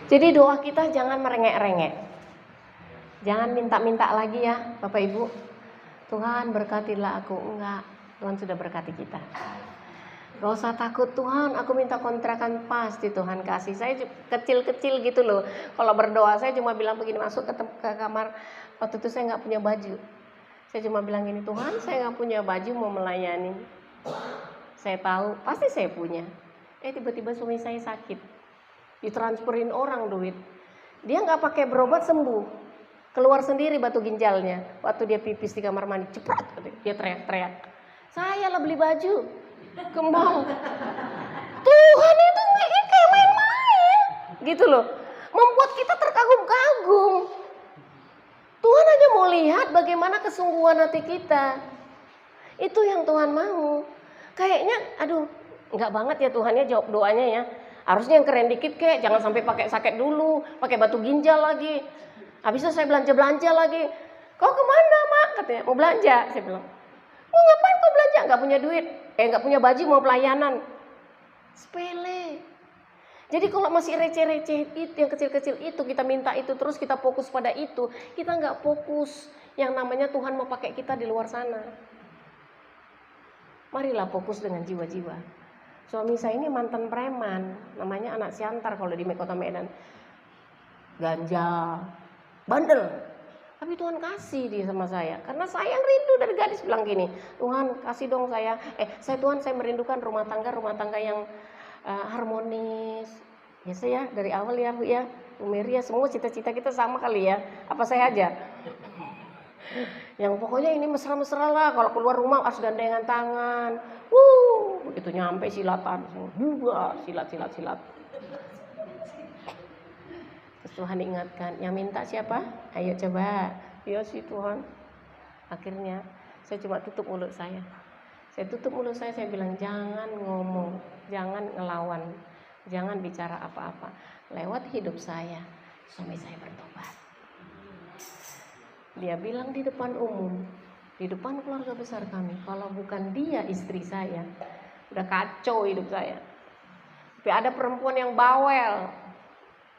Jadi doa kita jangan merengek-rengek. Jangan minta-minta lagi ya Bapak Ibu. Tuhan berkatilah aku. Enggak, Tuhan sudah berkati kita. Gak usah takut, Tuhan aku minta kontrakan, pasti Tuhan kasih. Saya kecil-kecil gitu loh. Kalau berdoa saya cuma bilang begini, masuk ke kamar. Waktu itu saya gak punya baju. Saya cuma bilang gini, Tuhan saya gak punya baju mau melayani. Saya tahu pasti saya punya. Tiba-tiba suami saya sakit, ditransferin orang duit. Dia gak pakai berobat sembuh, keluar sendiri batu ginjalnya. Waktu dia pipis di kamar mandi, ceprat, dia teriak-teriak, saya lah beli baju ke mall. Tuhan itu kayak main-main gitu loh, membuat kita terkagum-kagum. Tuhan hanya mau lihat bagaimana kesungguhan hati kita. Itu yang Tuhan mau. Kayaknya aduh enggak banget ya Tuhannya jawab doanya ya. Harusnya yang keren dikit kek, jangan sampai pakai sakit dulu, pakai batu ginjal lagi. Habisnya saya belanja lagi. Kau kemana mak? Katanya mau belanja. Saya bilang, mau ngapain kau belanja? Nggak punya duit, nggak punya baju mau pelayanan. Sepele. Jadi kalau masih receh-receh itu, yang kecil-kecil itu kita minta itu terus kita fokus pada itu, kita nggak fokus yang namanya Tuhan mau pakai kita di luar sana. Marilah fokus dengan jiwa-jiwa. Suami saya ini mantan preman, namanya anak siantar kalau di kota Medan. Ganja, bandel. Tapi Tuhan kasih dia sama saya, karena saya yang rindu dari gadis bilang gini, Tuhan kasih dong saya. Tuhan saya merindukan rumah tangga yang harmonis. Ya saya dari awal ya Bu ya, Bu Mary ya, semua cita-cita kita sama kali ya. Apa saya aja? Yang pokoknya ini mesra-mesra lah, kalau keluar rumah harus gandengan tangan. Begitu nyampe silatan, juga silat. Terus Tuhan ingatkan, yang minta siapa? Ayo coba. Ya sih Tuhan. Akhirnya saya cuma tutup mulut saya. Saya bilang jangan ngomong, jangan ngelawan, jangan bicara apa-apa. Lewat hidup saya, suami saya bertobat. Dia bilang di depan umum, di depan keluarga besar kami, kalau bukan dia istri saya, udah kacau hidup saya. Tapi ada perempuan yang bawel.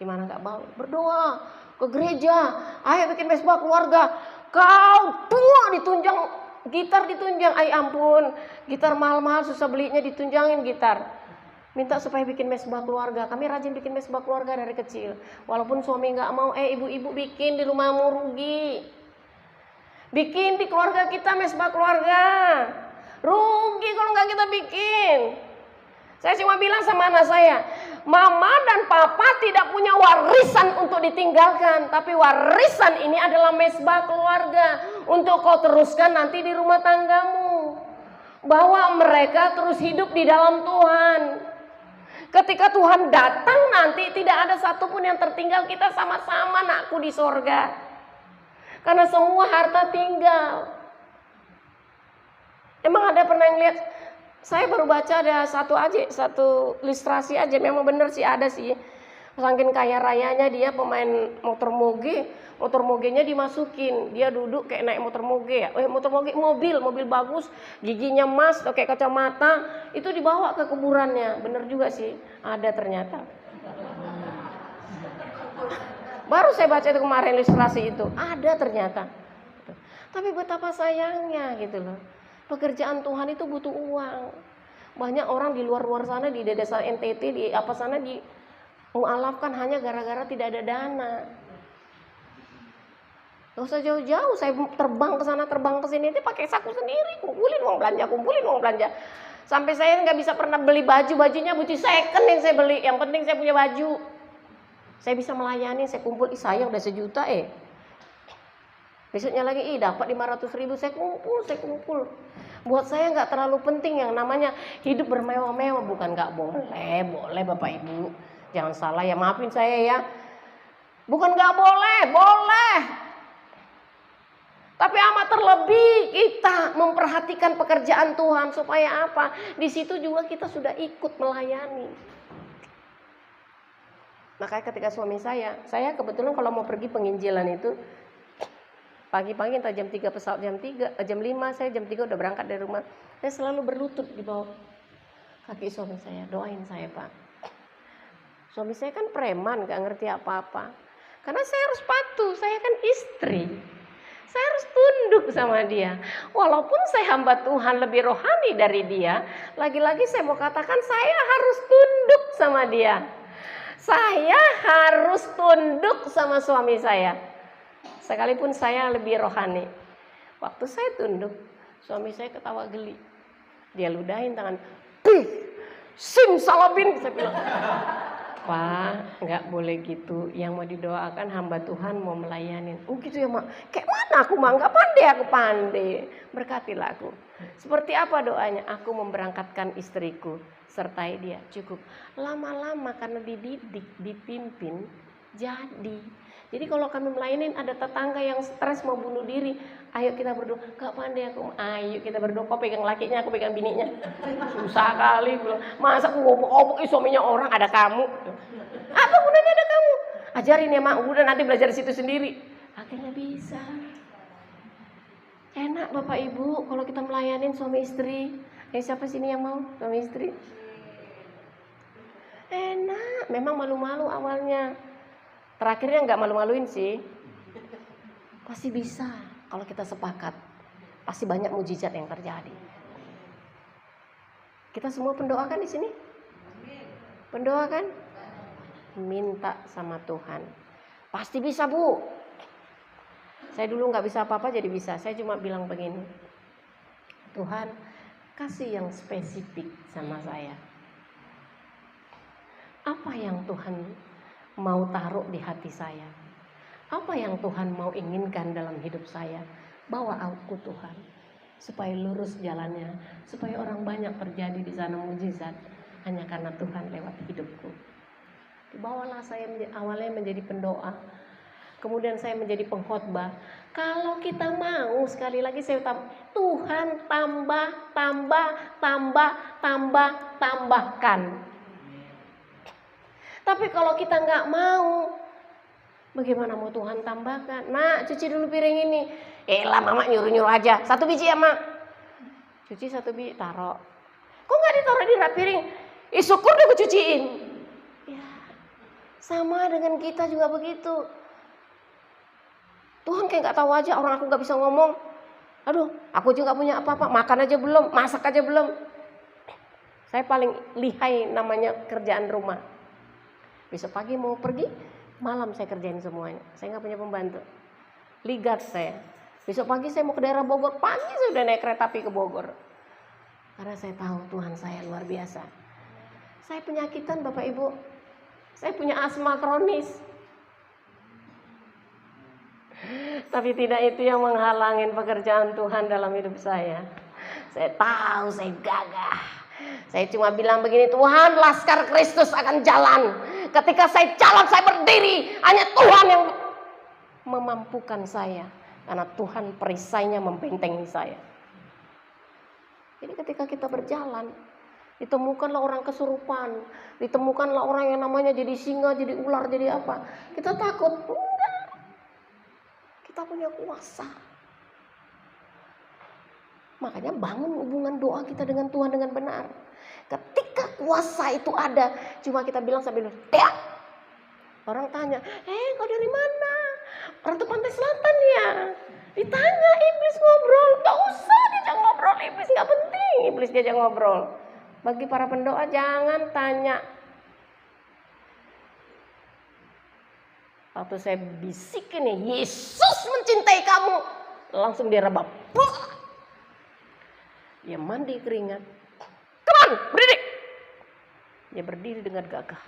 Gimana gak bawel? Berdoa ke gereja, ayo bikin mesbah keluarga. Kau tua ditunjang, gitar ditunjang, ampun, gitar mahal-mahal susah belinya, ditunjangin gitar. Minta supaya bikin mesbah keluarga. Kami rajin bikin mesbah keluarga dari kecil. Walaupun suami gak mau, ibu-ibu bikin di rumahmu rugi. Bikin di keluarga kita mesbah keluarga. Rugi kalau nggak kita bikin. Saya cuma bilang sama anak saya, Mama dan Papa tidak punya warisan untuk ditinggalkan, tapi warisan ini adalah mesbah keluarga untuk kau teruskan nanti di rumah tanggamu. Bawa mereka terus hidup di dalam Tuhan. Ketika Tuhan datang nanti tidak ada satupun yang tertinggal, kita sama-sama nakku di sorga. Karena semua harta tinggal. Emang ada pernah yang lihat? Saya baru baca ada satu ilustrasi aja. Memang benar sih ada sih. Saking kaya rayanya dia pemain motor mogenya dimasukin. Dia duduk kayak naik motor moge ya. Mobil bagus, giginya emas, kayak kacamata. Itu dibawa ke kuburannya. Bener juga sih. Ada ternyata. Baru saya baca itu kemarin ilustrasi itu. Ada ternyata. Tapi betapa sayangnya gitu loh. Pekerjaan Tuhan itu butuh uang. Banyak orang di luar sana, di desa NTT, di apa sana mualafkan hanya gara-gara tidak ada dana. Gak usah jauh-jauh, saya terbang ke sana, terbang ke sini, itu pakai saku sendiri, kumpulin uang belanja. Sampai saya nggak bisa pernah beli bajunya baju second yang saya beli. Yang penting saya punya baju. Saya bisa melayani, saya kumpul, saya udah 1 juta Besoknya lagi, dapat 500.000, saya kumpul. Buat saya nggak terlalu penting yang namanya hidup bermewah-mewah, bukan nggak boleh Bapak Ibu. Jangan salah ya, maafin saya ya. Bukan nggak boleh. Tapi amat terlebih kita memperhatikan pekerjaan Tuhan supaya apa? Di situ juga kita sudah ikut melayani. Makanya ketika suami saya kebetulan kalau mau pergi penginjilan itu pagi-pagi entah jam 3 pesawat jam 5, saya jam 3 udah berangkat dari rumah. Saya selalu berlutut di bawah kaki suami saya, doain saya Pak. Suami saya kan preman, gak ngerti apa-apa. Karena saya harus patuh, saya kan istri. Saya harus tunduk sama dia. Walaupun saya hamba Tuhan lebih rohani dari dia, lagi-lagi saya mau katakan saya harus tunduk sama dia. Saya harus tunduk sama suami saya. Sekalipun saya lebih rohani. Waktu saya tunduk, suami saya ketawa geli. Dia ludahin tangan. Simsalabim, saya bilang. Pak, nggak boleh gitu. Yang mau didoakan hamba Tuhan mau melayanin. Oh gitu ya mak. Kayak mana aku mak? Nggak pandai, aku pandai. Berkatilah aku. Seperti apa doanya? Aku memberangkatkan istriku. Sertai dia. Cukup. Lama-lama karena dididik, dipimpin. Jadi kalau kami melayanin ada tetangga yang stres mau bunuh diri. Ayo kita berdoa. Gak pandai aku. Ayo kita berdoa. Kau pegang lakinya, aku pegang bininya. Susah kali. Masa aku ngobok-ngobok suaminya orang, ada kamu. Apa gunanya ada kamu? Ajarin ya mak. Udah nanti belajar di situ sendiri. Akhirnya bisa. Enak Bapak Ibu kalau kita melayanin suami istri. Siapa sini yang mau suami istri? Enak. Memang malu-malu awalnya. Terakhirnya nggak malu-maluin sih. Pasti bisa kalau kita sepakat. Pasti banyak mujizat yang terjadi. Kita semua pendoa kan di sini? Pendoa kan? Minta sama Tuhan. Pasti bisa Bu. Saya dulu nggak bisa apa-apa jadi bisa. Saya cuma bilang begini. Tuhan kasih yang spesifik sama saya. Apa yang Tuhan mau taruh di hati saya? Apa yang Tuhan mau inginkan dalam hidup saya? Bawa aku Tuhan, supaya lurus jalannya, supaya orang banyak terjadi di sana mujizat hanya karena Tuhan lewat hidupku. Dibawalah saya awalnya menjadi pendoa, kemudian saya menjadi pengkhotbah. Kalau kita mau, sekali lagi saya Tuhan tambahkan. Tapi kalau kita nggak mau, bagaimana mau Tuhan tambahkan? Nak, cuci dulu piring ini. Lah mama nyuruh-nyuruh aja. 1 biji ya mak. Cuci 1 biji, taruh. Kok nggak ditaruh di rak piring? Syukur deh aku cuciin. Ya, sama dengan kita juga begitu. Tuhan kayak nggak tahu aja, orang aku nggak bisa ngomong. Aduh, aku juga punya apa-apa. Makan aja belum, masak aja belum. Saya paling lihai namanya kerjaan rumah. Besok pagi mau pergi, malam saya kerjain semuanya. Saya nggak punya pembantu. Ligat saya. Besok pagi saya mau ke daerah Bogor, pagi saya udah naik kereta api ke Bogor. Karena saya tahu Tuhan saya luar biasa. Saya penyakitan Bapak Ibu. Saya punya asma kronis. Tapi tidak itu yang menghalangin pekerjaan Tuhan dalam hidup saya. Saya tahu saya gagah. Saya cuma bilang begini, Tuhan, Laskar Kristus akan jalan. Ketika saya jalan, saya berdiri. Hanya Tuhan yang memampukan saya. Karena Tuhan perisainya membentengi saya. Jadi ketika kita berjalan, ditemukanlah orang kesurupan. Ditemukanlah orang yang namanya jadi singa, jadi ular, jadi apa. Kita takut. Enggak. Kita punya kuasa. Makanya bangun hubungan doa kita dengan Tuhan dengan benar. Ketika kuasa itu ada, cuma kita bilang sambil teriak. Orang tanya, kau dari mana? Orang tuh Pantai Selatan ya. Ditanya, iblis ngobrol. Gak usah diajak ngobrol, iblis gak penting. Iblis diajak ngobrol. Bagi para pendoa jangan tanya. Waktu saya bisikin nih, Yesus mencintai kamu. Langsung dia rebah. Dia mandi keringat. Come on, berdiri. Dia berdiri dengan gagah.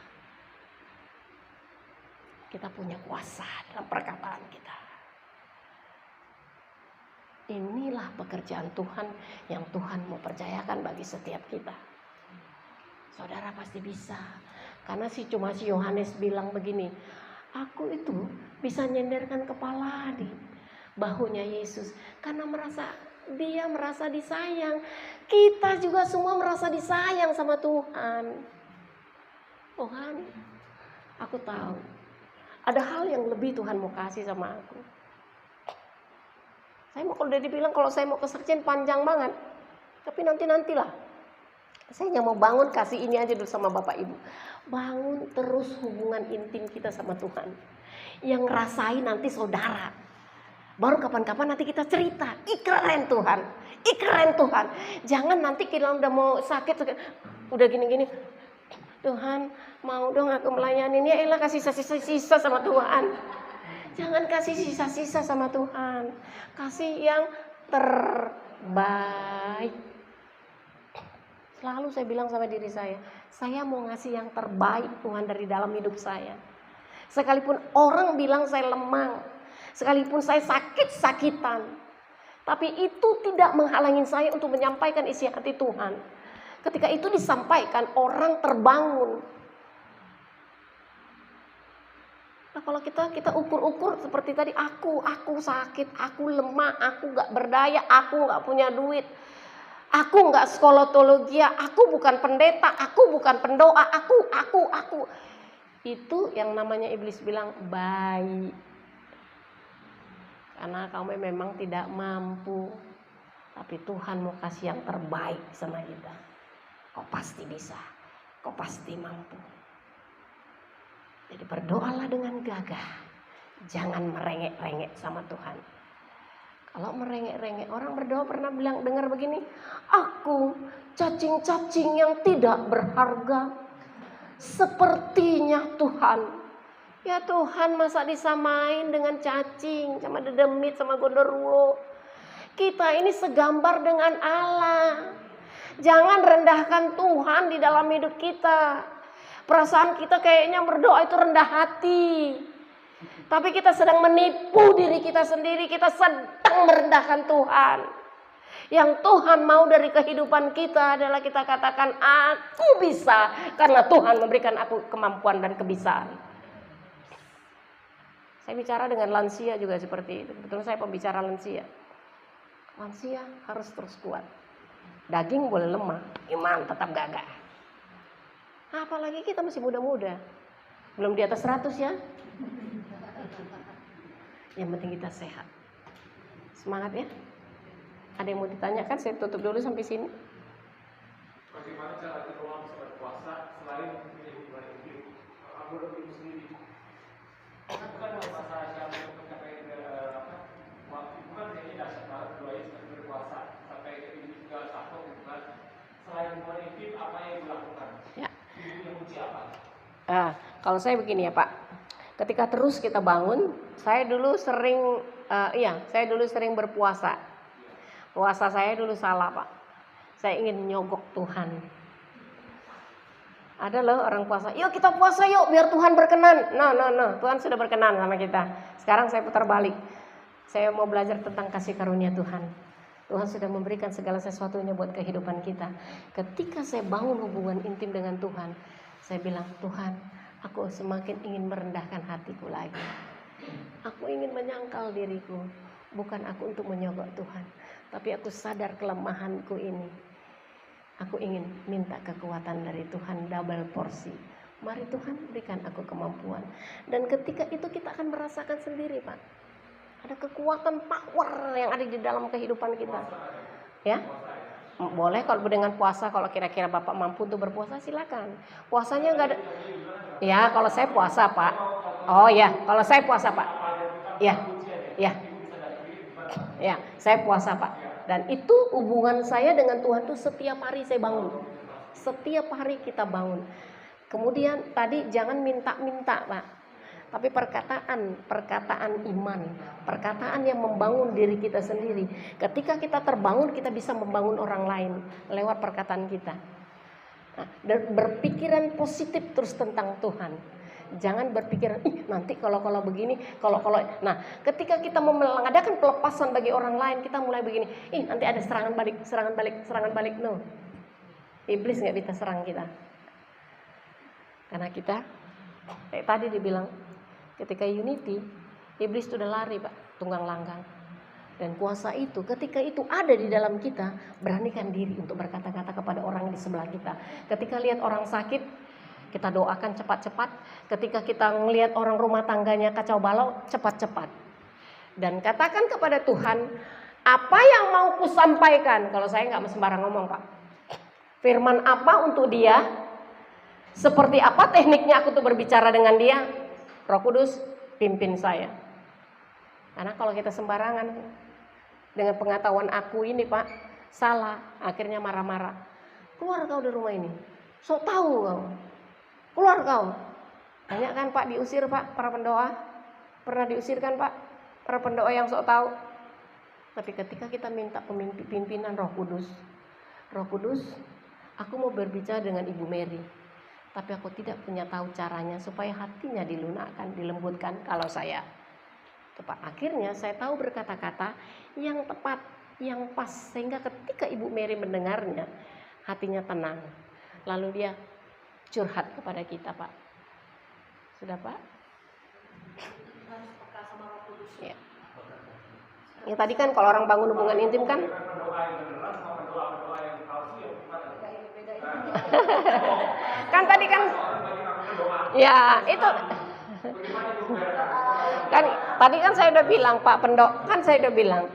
Kita punya kuasa dalam perkataan kita. Inilah pekerjaan Tuhan yang Tuhan mau percayakan bagi setiap kita. Saudara pasti bisa. Karena si Yohanes bilang begini, aku itu bisa nyenderkan kepala di bahunya Yesus. Karena dia merasa disayang. Kita juga semua merasa disayang sama Tuhan. Tuhan, aku tahu ada hal yang lebih Tuhan mau kasih sama aku. Saya mau, kalau udah dibilang kalau saya mau kesaksian panjang banget. Tapi nantilah. Saya hanya mau bangun, kasih ini aja dulu sama Bapak Ibu. Bangun terus hubungan intim kita sama Tuhan. Yang rasain nanti saudara. Baru kapan-kapan nanti kita cerita. Ih keren Tuhan. Ih keren Tuhan. Jangan nanti kita udah mau sakit. Udah gini-gini. Tuhan mau dong aku melayani. Ya elah kasih sisa-sisa sama Tuhan. Jangan kasih sisa-sisa sama Tuhan. Kasih yang terbaik. Selalu saya bilang sama diri saya mau ngasih yang terbaik Tuhan dari dalam hidup saya. Sekalipun orang bilang saya lemah, sekalipun saya sakit-sakitan, tapi itu tidak menghalangi saya untuk menyampaikan isi hati Tuhan. Ketika itu disampaikan, orang terbangun. Nah kalau kita ukur-ukur seperti tadi, aku sakit, aku lemah, aku gak berdaya, aku gak punya duit. Aku nggak psikologologia, aku bukan pendeta, aku bukan pendoa, aku. Itu yang namanya iblis bilang baik. Karena kamu memang tidak mampu. Tapi Tuhan mau kasih yang terbaik sama kita. Kau pasti bisa, kau pasti mampu. Jadi berdoalah dengan gagah. Jangan merengek-rengek sama Tuhan. Kalau merengek-rengek, orang berdoa pernah dengar begini, aku cacing-cacing yang tidak berharga, sepertinya Tuhan. Ya Tuhan, masa disamain dengan cacing, sama dedemit, sama gondoruo. Kita ini segambar dengan Allah. Jangan rendahkan Tuhan di dalam hidup kita. Perasaan kita kayaknya berdoa itu rendah hati. Tapi kita sedang menipu diri kita sendiri. Kita sedang merendahkan Tuhan. Yang Tuhan mau dari kehidupan kita adalah kita katakan, aku bisa. Karena Tuhan memberikan aku kemampuan dan kebisaan. Saya bicara dengan lansia juga seperti itu. Kebetulan saya pembicara lansia. Lansia harus terus kuat. Daging boleh lemah, iman tetap gagah. Apalagi kita masih muda-muda. Belum di atas 100 ya. Yang penting kita sehat. Semangat ya. Ada yang mau ditanyakan? Saya tutup dulu sampai sini. Bagaimana cara kita bisa berpuasa selain hubungan intim? Aku lebih sendiri. Bukan masalah yang mencapai waktu, bukan hanya dasar banget doanya seperti berpuasa sampai ini juga takut bukan. Selain hubungan intim apa yang dilakukan? Ya. Yang kunci apa? Kalau saya begini ya Pak. Ketika terus kita bangun, saya dulu sering berpuasa. Puasa saya dulu salah Pak. Saya ingin nyogok Tuhan. Ada loh orang puasa, yuk kita puasa yuk biar Tuhan berkenan. No, Tuhan sudah berkenan sama kita. Sekarang saya putar balik. Saya mau belajar tentang kasih karunia Tuhan. Tuhan sudah memberikan segala sesuatunya buat kehidupan kita. Ketika saya bangun hubungan intim dengan Tuhan, saya bilang, Tuhan, aku semakin ingin merendahkan hatiku lagi. Aku ingin menyangkal diriku. Bukan aku untuk menyogok Tuhan, tapi aku sadar kelemahanku ini. Aku ingin minta kekuatan dari Tuhan double porsi. Mari Tuhan berikan aku kemampuan. Dan ketika itu kita akan merasakan sendiri Pak. Ada kekuatan power yang ada di dalam kehidupan kita. Ya, boleh kalau dengan puasa, kalau kira-kira Bapak mampu untuk berpuasa silakan. Puasanya enggak ada. Ya, kalau saya puasa Pak. Oh ya, kalau saya puasa Pak. Ya, saya puasa Pak. Dan itu hubungan saya dengan Tuhan tuh setiap hari saya bangun. Setiap hari kita bangun. Kemudian tadi jangan minta-minta Pak. Tapi perkataan iman. Perkataan yang membangun diri kita sendiri. Ketika kita terbangun, kita bisa membangun orang lain lewat perkataan kita. Nah, dan berpikiran positif terus tentang Tuhan. Jangan berpikir, nanti kalau begini, kalau. Nah, ketika kita mengadakan pelepasan bagi orang lain, kita mulai begini, nanti ada serangan balik. No. Iblis nggak bisa serang kita. Karena kita, kayak tadi dibilang, ketika unity, iblis sudah lari Pak, tunggang langgang. Dan kuasa itu, ketika itu ada di dalam kita, beranikan diri untuk berkata-kata kepada orang di sebelah kita. Ketika lihat orang sakit, kita doakan cepat-cepat. Ketika kita melihat orang rumah tangganya kacau balau, cepat-cepat. Dan katakan kepada Tuhan, apa yang mau kusampaikan? Kalau saya nggak sembarang ngomong Pak. Firman apa untuk dia? Seperti apa tekniknya aku tuh berbicara dengan dia? Roh Kudus pimpin saya. Karena kalau kita sembarangan dengan pengetahuan aku ini Pak, salah, akhirnya marah-marah. Keluar kau dari rumah ini. Sok tahu kau. Keluar kau. Banyak kan Pak diusir Pak para pendoa? Pernah diusir kan Pak para pendoa yang sok tahu? Tapi ketika kita minta pimpinan Roh Kudus, Roh Kudus, aku mau berbicara dengan Ibu Mary, tapi aku tidak punya tahu caranya supaya hatinya dilunakkan, dilembutkan kalau saya tepat. Akhirnya saya tahu berkata-kata yang tepat, yang pas, sehingga ketika Ibu Mary mendengarnya, hatinya tenang. Lalu dia curhat kepada kita, Pak. Sudah, Pak? Ya. Ya tadi kan kalau orang bangun hubungan intim kan kan tadi kan ya itu kan tadi kan saya udah bilang Pak pendoa, kan saya udah bilang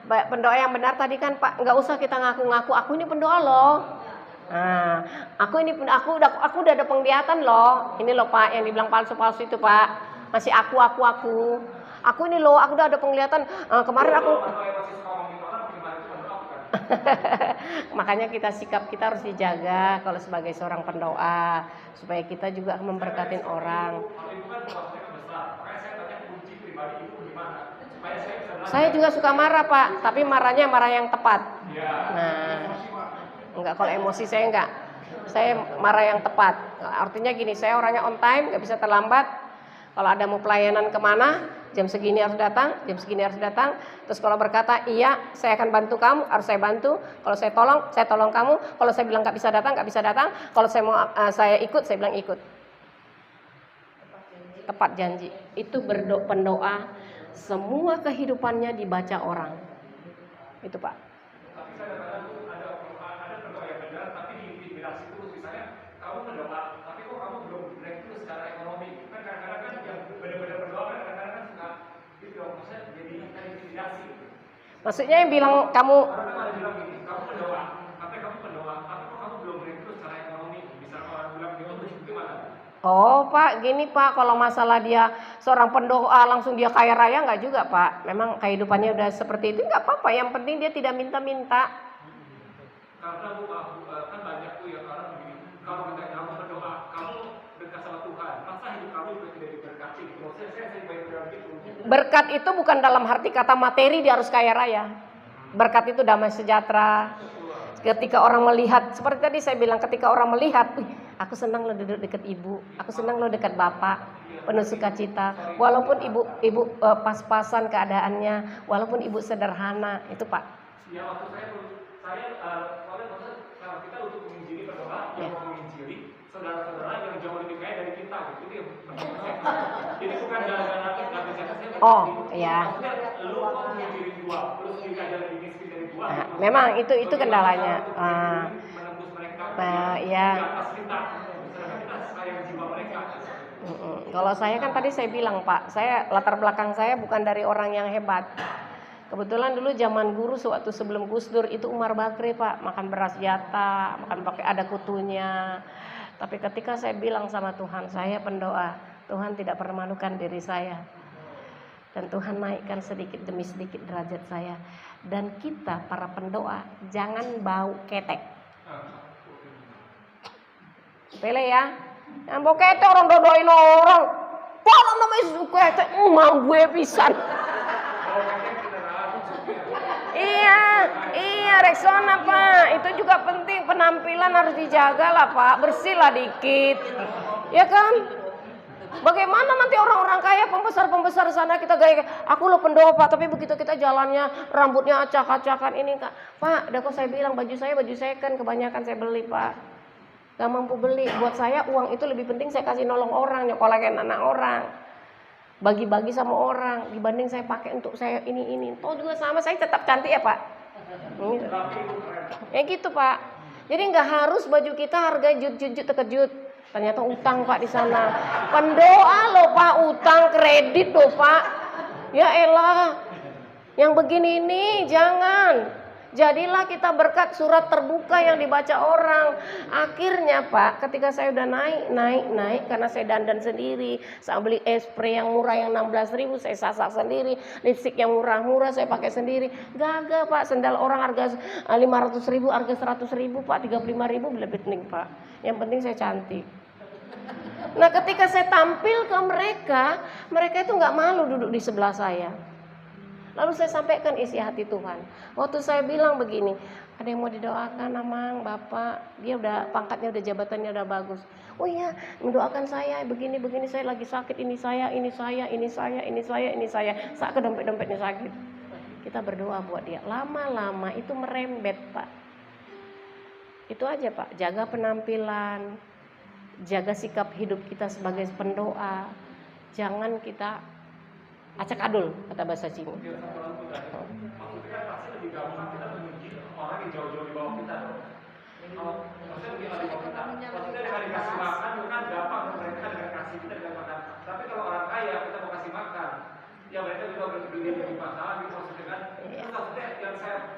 pendoa yang benar tadi kan Pak, nggak usah kita ngaku-ngaku aku ini pendoa loh. Aku udah ada penglihatan loh. Ini loh Pak yang dibilang palsu-palsu itu Pak. Masih aku ini loh, aku udah ada penglihatan. Kemarin aku makanya sikap kita harus dijaga kalau sebagai seorang pendoa, supaya kita juga memberkatin orang. Saya juga suka marah Pak, tapi marahnya marah yang tepat. Enggak, kalau emosi saya enggak. Saya marah yang tepat. Artinya gini, saya orangnya on time, nggak bisa terlambat. Kalau ada mau pelayanan kemana, jam segini harus datang, jam segini harus datang. Terus kalau berkata, iya saya akan bantu kamu, harus saya bantu. Kalau saya tolong kamu. Kalau saya bilang nggak bisa datang. Kalau saya ikut, saya bilang ikut. Tepat janji. Itu pendoa, semua kehidupannya dibaca orang. Itu Pak. Maksudnya yang bilang kamu pendoa, tapi kamu belum breakthrough secara ekonomi. Bisa orang bilang gitu, gimana? Oh Pak, gini Pak, kalau masalah dia seorang pendoa langsung dia kaya raya nggak juga Pak. Memang kehidupannya udah seperti itu nggak apa-apa. Yang penting dia tidak minta-minta. Karena kan banyak tuh ya orang begini. Kalau kamu berdoa, kamu dekat sama Tuhan, masa hidup kamu juga tidak diberkati? Maksudnya saya bayar gitu. Berkat itu bukan dalam arti kata materi dia harus kaya raya. Berkat itu damai sejahtera. Ketika orang melihat, seperti tadi saya bilang, ketika orang melihat, aku senang lo duduk dekat ibu, aku senang lo dekat bapak, penuh sukacita. Walaupun ibu pas-pasan keadaannya, walaupun ibu sederhana, itu Pak. Ya waktu saya kalau kita untuk menginjili berdoa, yang mau menginjili saudara-saudara yang jauh lebih kaya dari kita, gitu. Jadi bukan gara-gara oh iya. Memang itu kendalanya. Ya. Kalau saya kan tadi saya bilang Pak, saya latar belakang saya bukan dari orang yang hebat. Kebetulan dulu zaman guru sewaktu sebelum Gus Dur itu Umar Bakri Pak, makan beras jatah, makan pakai ada kutunya. Tapi ketika saya bilang sama Tuhan, saya pendoa, Tuhan tidak permalukan diri saya. Dan Tuhan naikkan sedikit demi sedikit derajat saya. Dan kita para pendoa jangan bau ketek. Pele ya. Yang bau ketek orang dodoin orang. Kalau namanya suka ketek, mau gue pisan. Iya Rexona Pak. Itu juga penting, penampilan harus dijaga lah Pak. Bersih lah dikit. Ya kan? Bagaimana nanti orang-orang kaya pembesar-pembesar sana kita gaya, aku lo pendoa Pak, tapi begitu kita jalannya rambutnya acak-acakan ini Kak. Pak, udah kok saya bilang baju saya kan kebanyakan saya beli Pak. Gak mampu beli. Buat saya uang itu lebih penting saya kasih nolong orang, nyokolain anak orang. Bagi-bagi sama orang dibanding saya pakai untuk saya ini. Toh juga sama, saya tetap cantik ya Pak. Ya gitu Pak. Jadi nggak harus baju kita harga jut-jut terkejut. Ternyata utang Pak di sana. Pendoa loh Pak, utang kredit loh Pak. Ya elah. Yang begini ini jangan. Jadilah kita berkat surat terbuka yang dibaca orang. Akhirnya Pak, ketika saya udah naik karena saya dandan sendiri, saya beli spray yang murah yang 16.000, saya sasak sendiri, lipstick yang murah-murah saya pakai sendiri. Gagal Pak, sendal orang harga 500.000, harga 100.000 Pak, 35.000 lebih penting Pak. Yang penting saya cantik. Nah ketika saya tampil ke mereka, mereka itu nggak malu duduk di sebelah saya. Lalu saya sampaikan isi hati Tuhan. Waktu saya bilang begini, ada yang mau didoakan Amang, Bapak, dia udah pangkatnya, udah jabatannya udah bagus. Oh iya, mendoakan saya begini, saya lagi sakit, ini saya. Saat ke dompetnya sakit. Kita berdoa buat dia. Lama-lama itu merembet Pak. Itu aja Pak, jaga penampilan, jaga sikap hidup kita sebagai pendoa. Jangan kita acak adul, kata bahasa Cina. Maksudnya kan pasti lebih gampang kita memuji orang yang jauh-jauh di bawah kita. Maksudnya lebih di bawah kita. Maksudnya dengan dikasih makan bukan gampang mereka dengan kasih kita dengan makan. Tapi kalau orang kaya kita mau kasih makan, ya mereka juga berdiri di pasangan gitu maksudnya kan. Itu maksudnya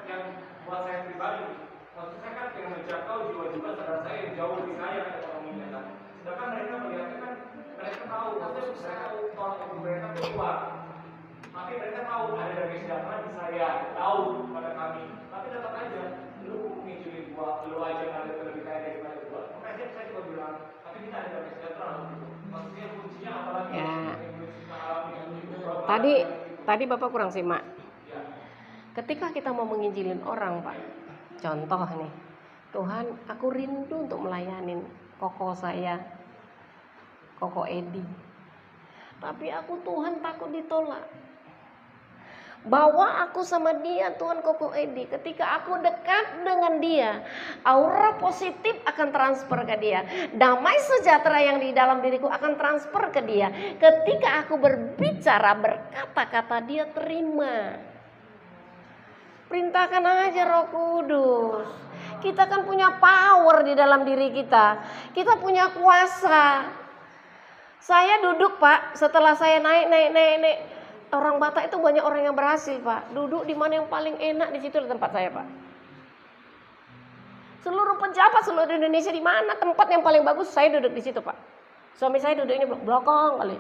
yang buat saya pribadi. Maksudnya saya kan pengen menjangkau jiwa-jiwa saudara saya yang jauh lebih kaya ekonominya kan. Sedangkan mereka melihatnya kan mereka tahu, maksudnya mereka tahu mereka keluar. Tapi mereka tahu ada damai sejahtera di saya, tahu pada kami. Tapi tetap aja, lu nginjilin gua, lu aja yang ada lebih kaya daripada gua. Makanya saya juga bilang, tapi kita ada damai sejahtera gitu. Maksudnya kuncinya apalagi? Ya. Yang Tadi Bapak kurang simak. Ketika kita mau menginjilin orang Pak, contoh nih, Tuhan aku rindu untuk melayanin koko saya, koko Edi. Tapi aku Tuhan takut ditolak. Bawa aku sama dia Tuhan koko Edi. Ketika aku dekat dengan dia, aura positif akan transfer ke dia. Damai sejahtera yang di dalam diriku akan transfer ke dia. Ketika aku berbicara, berkata-kata, dia terima. Perintahkan aja Roh Kudus. Kita kan punya power di dalam diri kita. Kita punya kuasa. Saya duduk Pak, setelah saya naik. Orang Batak itu banyak orang yang berhasil Pak. Duduk di mana yang paling enak, di situ tempat saya Pak. Seluruh pejabat seluruh Indonesia di mana tempat yang paling bagus, saya duduk di situ Pak. Suami saya duduknya belakang kali.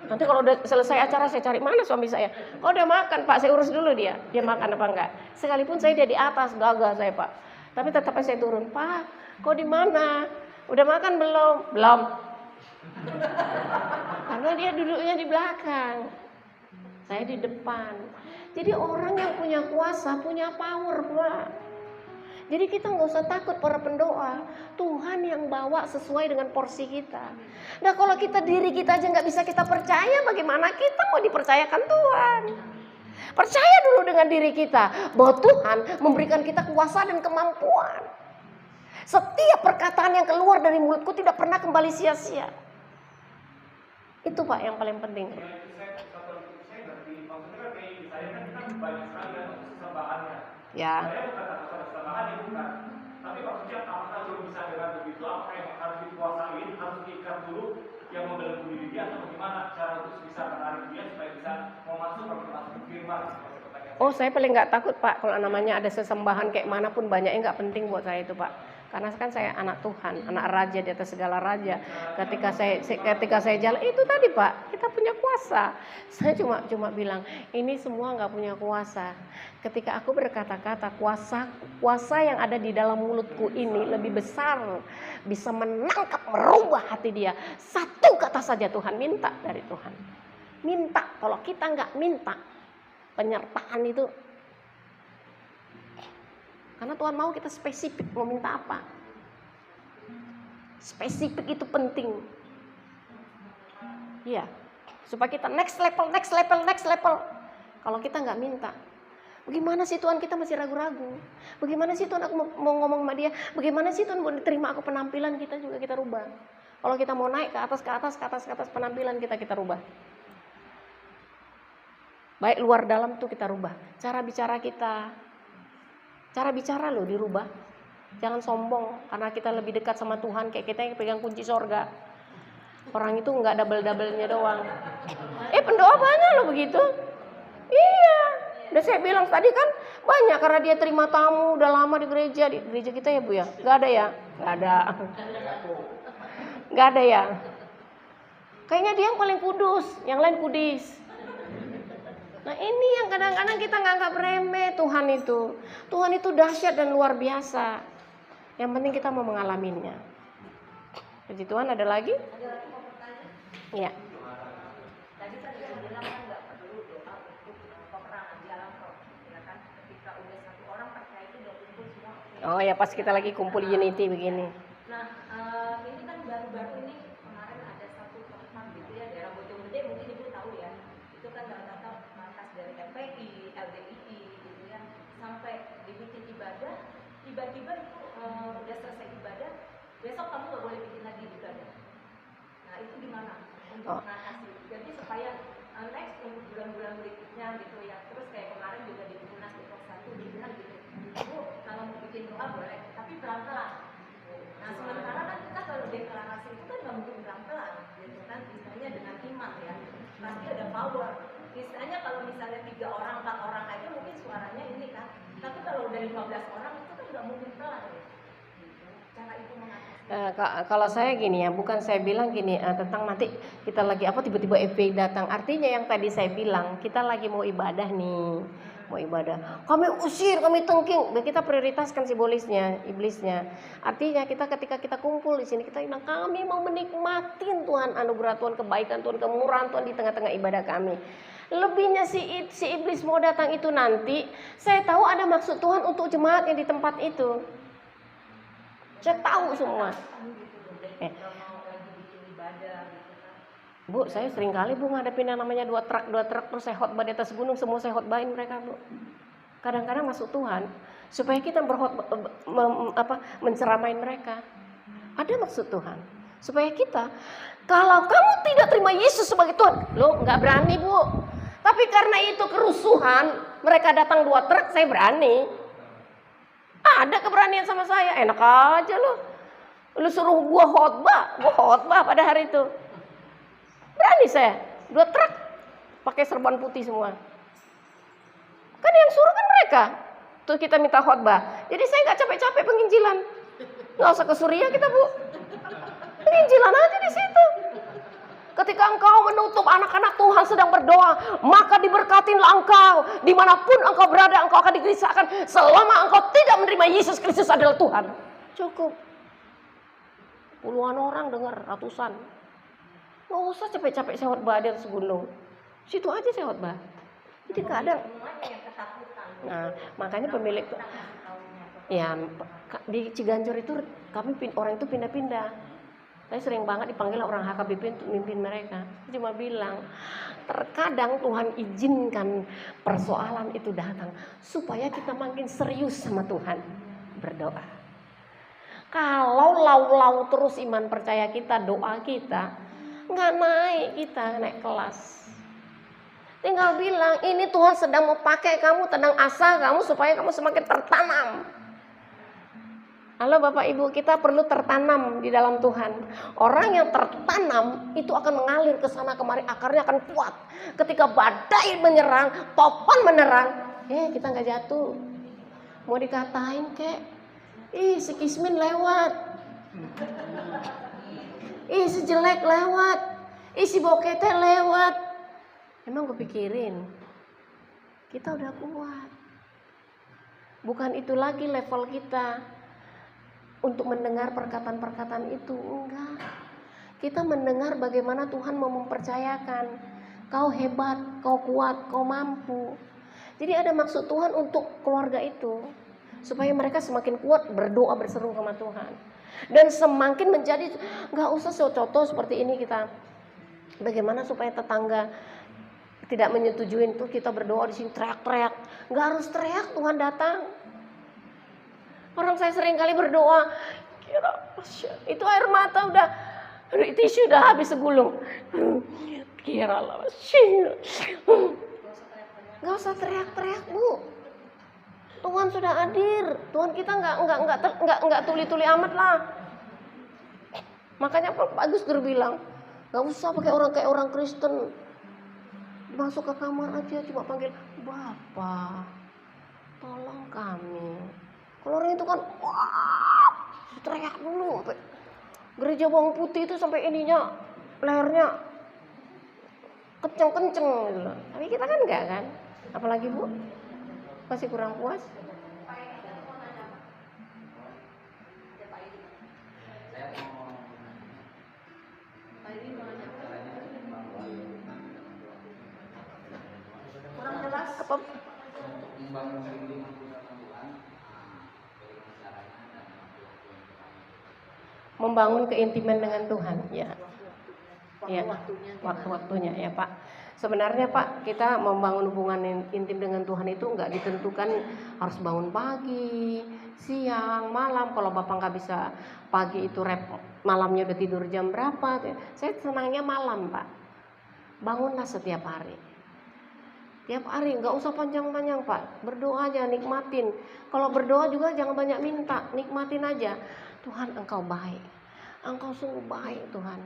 Nanti kalau udah selesai acara saya cari mana suami saya. Kalau udah makan Pak, saya urus dulu dia makan apa enggak. Sekalipun saya di atas gagal saya Pak. Tapi tetap saya turun, Pak. Kau di mana? Udah makan belum? Belum. Karena dia duduknya di belakang. Saya di depan. Jadi orang yang punya kuasa, punya power Pak. Jadi kita nggak usah takut para pendoa. Tuhan yang bawa sesuai dengan porsi kita. Nah kalau kita diri kita aja nggak bisa kita percaya, bagaimana kita mau dipercayakan Tuhan? Percaya dulu dengan diri kita bahwa Tuhan memberikan kita kuasa dan kemampuan. Setiap perkataan yang keluar dari mulutku tidak pernah kembali sia-sia. Itu Pak yang paling penting. banyak sekali kan kesesambahannya. Ya. Saya bukan takut pada kesesambahan, ya bukan. Tapi maksudnya apakah cuma bisa dengan begitu? Apakah yang harus dikuasain, harus diikat dulu yang membelenggu diri dia, atau bagaimana cara untuk bisa menarik dia supaya bisa mau masuk ke firman? Oh, saya paling nggak takut Pak kalau namanya ada sesembahan kayak manapun banyaknya nggak penting buat saya itu Pak. Karena kan saya anak Tuhan, anak raja di atas segala raja. Ketika saya jalan itu tadi Pak, kita punya kuasa. Saya cuma bilang ini semua nggak punya kuasa. Ketika aku berkata-kata kuasa yang ada di dalam mulutku ini lebih besar, bisa menangkap, merubah hati dia. Satu kata saja Tuhan minta dari Tuhan. Minta. Kalau kita nggak minta, penyertaan itu. Karena Tuhan mau kita spesifik mau minta apa. Spesifik itu penting. Iya. Supaya kita next level. Kalau kita nggak minta, bagaimana sih Tuhan, kita masih ragu-ragu. Bagaimana sih Tuhan aku mau ngomong sama dia. Bagaimana sih Tuhan mau diterima aku, penampilan kita juga kita rubah. Kalau kita mau naik ke atas penampilan kita rubah. Baik luar dalam tuh kita rubah. Cara bicara kita. Cara bicara loh dirubah. Jangan sombong karena kita lebih dekat sama Tuhan, kayak kita yang pegang kunci sorga. Orang itu nggak double-doublenya doang. Pendoa banyak loh begitu. Iya. Udah saya bilang tadi kan banyak karena dia terima tamu udah lama di gereja kita ya Bu ya. Nggak ada ya? Nggak ada. Nggak ada ya. Kayaknya dia yang paling kudus, yang lain kudis. Nah ini yang kadang-kadang kita nganggap remeh Tuhan itu. Tuhan itu dahsyat dan luar biasa. Yang penting kita mau mengalaminya. Puji Tuhan, ada lagi? Iya. Tadi kan dia bilang kan nggak perlu doa untuk peperangan di alam roh, ya kan? Ketika udah satu orang percaya itu udah kumpul semua. Oh ya pas kita lagi kumpul unity begini. Nah ini kan baru-baru ini kemarin ada satu tempat gitu ya daerah Bojonggede, mungkin ibu tahu ya. Itu kan rata-rata markas dari FPI, LDII gitu ya. Sampai dibikin ibadah, tiba-tiba itu udah selesai ibadah, besok kamu nggak boleh bikin lagi ibadah. Nah itu gimana? Untuk mengatasi, jadi supaya next untuk bulan-bulan berikutnya gitu ya. Terus kayak kemarin juga di Tunas Depok 1 dibilang gitu, Bu kalau mau bikin doa boleh, tapi pelan-pelan. Nah sementara kan kita kalau deklarasi itu kan nggak mungkin pelan-pelan, gitu kan? Misalnya dengan iman ya, pasti ada power. Misalnya kalau misalnya 3 orang, 4 orang aja mungkin suaranya ini kan, tapi kalau udah 15 orang itu kan nggak mungkin pelan ya. Cara itu mengatasi. Kalau saya gini ya, bukan saya bilang gini tentang nanti kita lagi apa tiba-tiba FPI datang. Artinya yang tadi saya bilang kita lagi mau ibadah nih, mau ibadah. Kami usir, kami tengking. Kita prioritaskan simbolisnya, iblisnya. Artinya kita ketika kita kumpul di sini kita bilang kami mau menikmatin Tuhan anugerah Tuhan, kebaikan Tuhan, kemurahan Tuhan di tengah-tengah ibadah kami. Lebihnya si iblis mau datang itu nanti, saya tahu ada maksud Tuhan untuk jemaat yang di tempat itu. Saya tahu semua. Bu, saya sering kali Bu ngadepin yang namanya 2 truk terus saya khotbah di atas gunung, semua saya khotbahin mereka Bu. Kadang-kadang masuk Tuhan supaya kita menceramain mereka. Ada maksud Tuhan supaya kita, kalau kamu tidak terima Yesus sebagai Tuhan, lo nggak berani Bu. Tapi karena itu kerusuhan, mereka datang 2 truk, saya berani. Ada keberanian sama saya, enak aja lo. Lu suruh gua khotbah pada hari itu. Berani saya, 2 truk pakai serban putih semua. Kan yang suruh kan mereka. Tuh kita minta khotbah. Jadi saya nggak capek-capek penginjilan. Nggak usah ke Suria kita Bu. Penginjilan aja di situ. Ketika engkau menutup anak-anak Tuhan sedang berdoa, maka diberkatinlah engkau. Dimanapun engkau berada, engkau akan digelisahkan selama engkau tidak menerima Yesus Kristus adalah Tuhan. Cukup. Puluhan orang dengar, ratusan. Nggak usah capek-capek saya khotbah di atas gunung. Situ aja saya khotbah. Jadi kadang. Nah, makanya pemilik ya di Ciganjur itu kami orang itu pindah-pindah. Saya sering banget dipanggil orang HKBP untuk mimpin mereka. Saya cuma bilang, terkadang Tuhan izinkan persoalan itu datang supaya kita makin serius sama Tuhan berdoa. Kalau lau-lau terus iman percaya kita, doa kita nggak naik kelas. Tinggal bilang, ini Tuhan sedang mau pakai kamu, tenang asa kamu supaya kamu semakin tertanam. Halo Bapak Ibu, kita perlu tertanam di dalam Tuhan. Orang yang tertanam itu akan mengalir ke sana kemari, akarnya akan kuat. Ketika badai menyerang, topan menerang, kita nggak jatuh. Mau dikatain kek, si Kismin lewat, si jelek lewat, si bokete lewat. Emang gue pikirin, kita udah kuat. Bukan itu lagi level kita. Untuk mendengar perkataan-perkataan itu, enggak. Kita mendengar bagaimana Tuhan mau mempercayakan kau hebat, kau kuat, kau mampu. Jadi ada maksud Tuhan untuk keluarga itu supaya mereka semakin kuat berdoa berseru sama Tuhan. Dan semakin menjadi, enggak usah contoh seperti ini kita. Bagaimana supaya tetangga tidak menyetujui itu kita berdoa di sini teriak-teriak. Enggak harus teriak, Tuhan datang. Orang saya sering kali berdoa, itu air mata udah, tisu udah habis segulung. Kira lah, nggak usah teriak-teriak Bu. Tuhan sudah hadir. Tuhan kita nggak tuli-tuli amat lah. Makanya Pak Agus bilang, nggak usah pakai orang kayak orang Kristen. Masuk ke kamar aja cuma panggil Bapak, tolong kami. Kalau orang itu kan, wah, teriak dulu. Gereja bawang putih itu sampai ininya, lehernya kenceng-kenceng gitu loh. Tapi kita kan enggak kan? Apalagi Bu, masih kurang puas. Kurang jelas. Apa? Membangun keintiman dengan Tuhan, ya. Ya, waktu-waktunya ya Pak. Sebenarnya Pak, kita membangun hubungan intim dengan Tuhan itu nggak ditentukan harus bangun pagi, siang, malam. Kalau Bapak nggak bisa pagi itu repot, malamnya udah tidur jam berapa? Saya senangnya malam Pak. Bangunlah setiap hari. Tiap hari nggak usah panjang-panjang Pak. Berdoa aja, nikmatin. Kalau berdoa juga jangan banyak minta, nikmatin aja. Tuhan Engkau baik, Engkau sungguh baik Tuhan.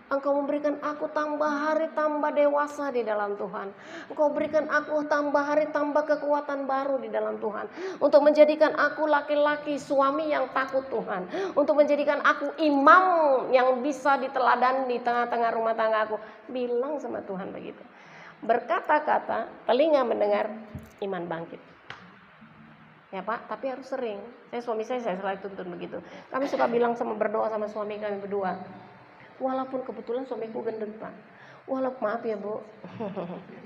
Engkau memberikan aku tambah hari tambah dewasa di dalam Tuhan. Engkau berikan aku tambah hari tambah kekuatan baru di dalam Tuhan. Untuk menjadikan aku laki-laki suami yang takut Tuhan. Untuk menjadikan aku imam yang bisa diteladani di tengah-tengah rumah tangga aku. Bilang sama Tuhan begitu. Berkata-kata, telinga mendengar, iman bangkit. Ya Pak, tapi harus sering. Suami saya selalu tuntun begitu. Kami suka bilang sama berdoa sama suami kami berdua. Walaupun kebetulan suamiku gendut Pak. Walaupun maaf ya Bu.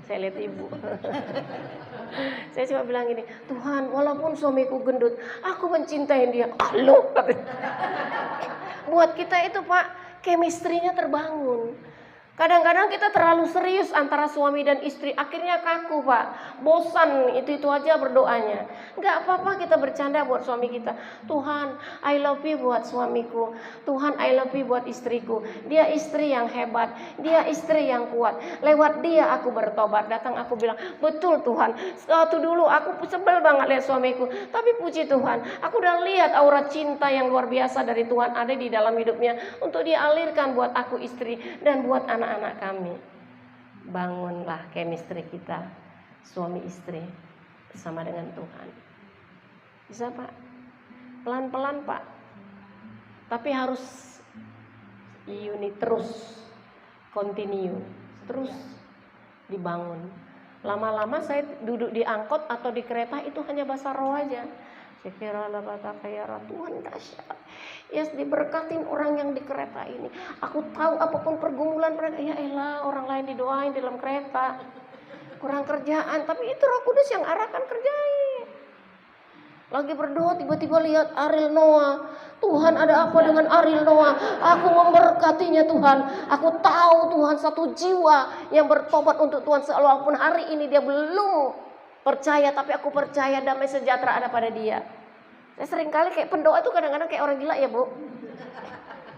Saya lihat Ibu. Saya cuma bilang gini, Tuhan walaupun suamiku gendut, aku mencintai dia. Halo. Buat kita itu Pak, chemistry-nya terbangun. Kadang-kadang kita terlalu serius antara suami dan istri, akhirnya kaku Pak, bosan itu aja berdoanya. Nggak apa-apa kita bercanda buat suami kita. Tuhan, I love you buat suamiku. Tuhan, I love you buat istriku. Dia istri yang hebat, dia istri yang kuat. Lewat dia aku bertobat. Datang aku bilang, betul Tuhan. Waktu dulu aku sebel banget lihat suamiku, tapi puji Tuhan, aku udah lihat aura cinta yang luar biasa dari Tuhan ada di dalam hidupnya untuk dia alirkan buat aku istri dan buat anak-anak kami. Bangunlah chemistry kita suami istri bersama dengan Tuhan. Bisa Pak? Pelan-pelan Pak. Tapi harus terus continue, terus dibangun. Lama-lama saya duduk di angkot atau di kereta itu hanya bahasa roh aja. Sekiranya kata kayak Tuhan dahsyat. Yes, diberkatin orang yang di kereta ini. Aku tahu apapun pergumulan mereka. Ya elah, orang lain didoain dalam kereta. Kurang kerjaan, tapi itu Roh Kudus yang arahkan kerjain. Lagi berdoa tiba-tiba lihat Ariel Noah. Tuhan ada apa dengan Ariel Noah? Aku memberkatinya Tuhan. Aku tahu Tuhan satu jiwa yang bertobat untuk Tuhan. Walaupun hari ini dia belum percaya, tapi aku percaya damai sejahtera ada pada dia. Saya sering kali kayak pendoa itu kadang-kadang kayak orang gila ya Bu.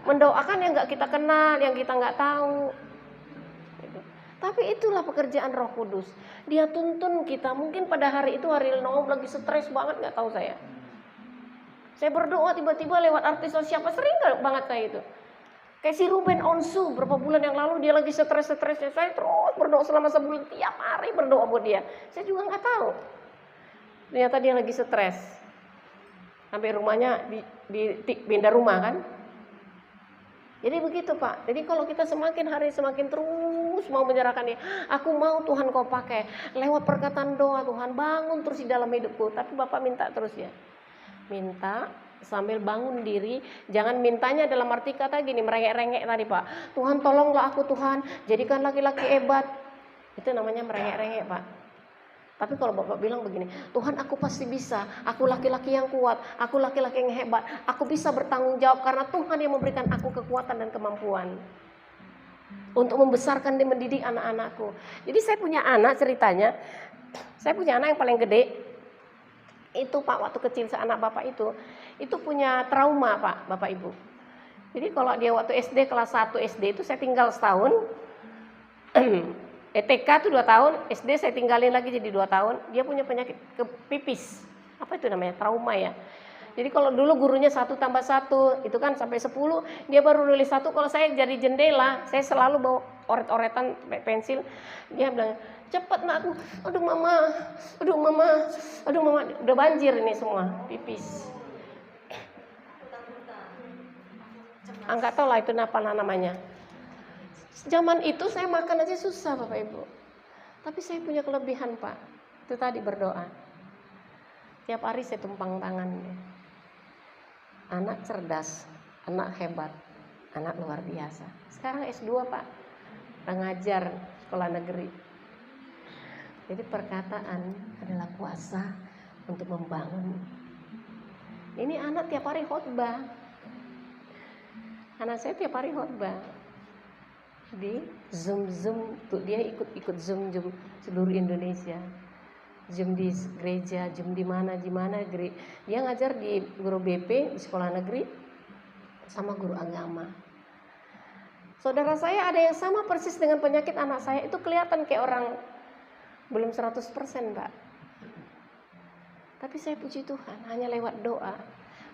Mendoakan yang gak kita kenal, yang kita gak tahu. Tapi itulah pekerjaan Roh Kudus. Dia tuntun kita. Mungkin pada hari itu Ariel Noah lagi stres banget, gak tahu saya. Saya berdoa tiba-tiba lewat artis atau siapa, sering banget saya itu. Kayak si Ruben Onsu berapa bulan yang lalu dia lagi stres-stresnya. Saya terus berdoa selama sebulan, tiap hari berdoa buat dia. Saya juga gak tahu. Ternyata dia lagi stres. Sampai rumahnya pindah rumah kan. Jadi begitu Pak. Jadi kalau kita semakin hari semakin terus mau menyerahkan dia. Aku mau Tuhan kau pakai. Lewat perkataan doa Tuhan bangun terus di dalam hidupku. Tapi Bapak minta terus ya. Minta sambil bangun diri. Jangan mintanya dalam arti kata gini merengek-rengek tadi Pak. Tuhan tolonglah aku Tuhan. Jadikan laki-laki hebat. Itu namanya merengek-rengek Pak. Tapi kalau Bapak bilang begini, Tuhan aku pasti bisa, aku laki-laki yang kuat, aku laki-laki yang hebat, aku bisa bertanggung jawab karena Tuhan yang memberikan aku kekuatan dan kemampuan untuk membesarkan dan mendidik anak-anakku. Jadi saya punya anak ceritanya, saya punya anak yang paling gede, itu Pak waktu kecil anak Bapak itu punya trauma Pak, Bapak Ibu. Jadi kalau dia waktu SD kelas 1 SD itu saya tinggal setahun. TK itu 2 tahun, SD saya tinggalin lagi jadi 2 tahun. Dia punya penyakit pipis. Apa itu namanya? Trauma ya. Jadi kalau dulu gurunya 1 tambah 1 itu kan sampai 10, dia baru nulis 1. Kalau saya jadi jendela, saya selalu bawa oret-oretan pensil. Dia bilang, cepet nak, aduh mama, aduh mama, aduh mama, udah banjir ini semua pipis. Enggak tahu lah itu apa namanya. Zaman itu saya makan aja susah Bapak Ibu. Tapi saya punya kelebihan Pak. Itu tadi berdoa. Tiap hari saya tumpang tangannya. Anak cerdas, anak hebat, anak luar biasa. Sekarang S2 Pak, udah ngajar sekolah negeri. Jadi perkataan adalah kuasa untuk membangun. Ini anak tiap hari khotbah. Anak saya tiap hari khotbah. Di Zoom, tuh dia ikut Zoom seluruh Indonesia. Zoom di gereja, Zoom di mana. Dia ngajar di guru BP di sekolah negeri sama guru agama. Saudara saya ada yang sama persis dengan penyakit anak saya, itu kelihatan kayak orang belum 100% Pak. Tapi saya puji Tuhan hanya lewat doa.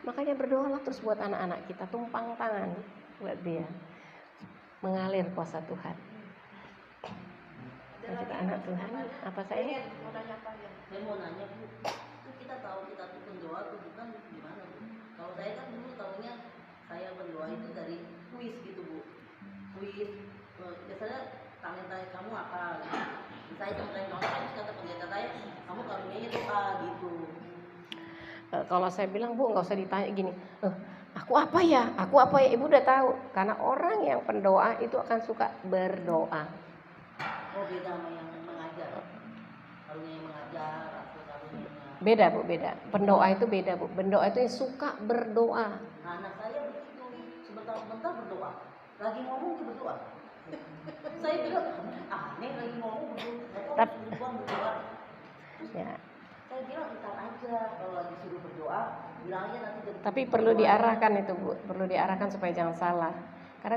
Makanya berdoalah terus buat anak-anak kita, tumpang tangan buat dia. Mengalir kuasa Tuhan. Kita anak Tuhan, apa saya? Saya mau nanya Bu, itu kita tahu kita tuh berdoa tuh bukan gimana Bu? Kalau saya kan dulu tahunya saya berdoa itu dari kuis gitu Bu. Kuis, biasanya tanya kamu apa? Saya tanya kamu, terus kata pendeta saya, kamu karunianya doa gitu. Kalau saya bilang Bu nggak usah ditanya gini, aku apa ya? Ibu udah tahu. Karena orang yang pendoa itu akan suka berdoa. Oh beda sama yang mengajar. Karunia yang mengajar atau karunianya. Beda Bu, beda. Pendoa itu beda Bu. Pendoa itu yang suka berdoa. Nah anak saya begitu, sebentar-bentar berdoa. Lagi ngomong dia berdoa. Saya bilang, aneh lagi ngomong berdoa. Ya. Saya bilang ntar aja kalau lagi suruh berdoa, bilang aja nanti. Tapi perlu diarahkan itu Bu, perlu diarahkan supaya jangan salah. Karena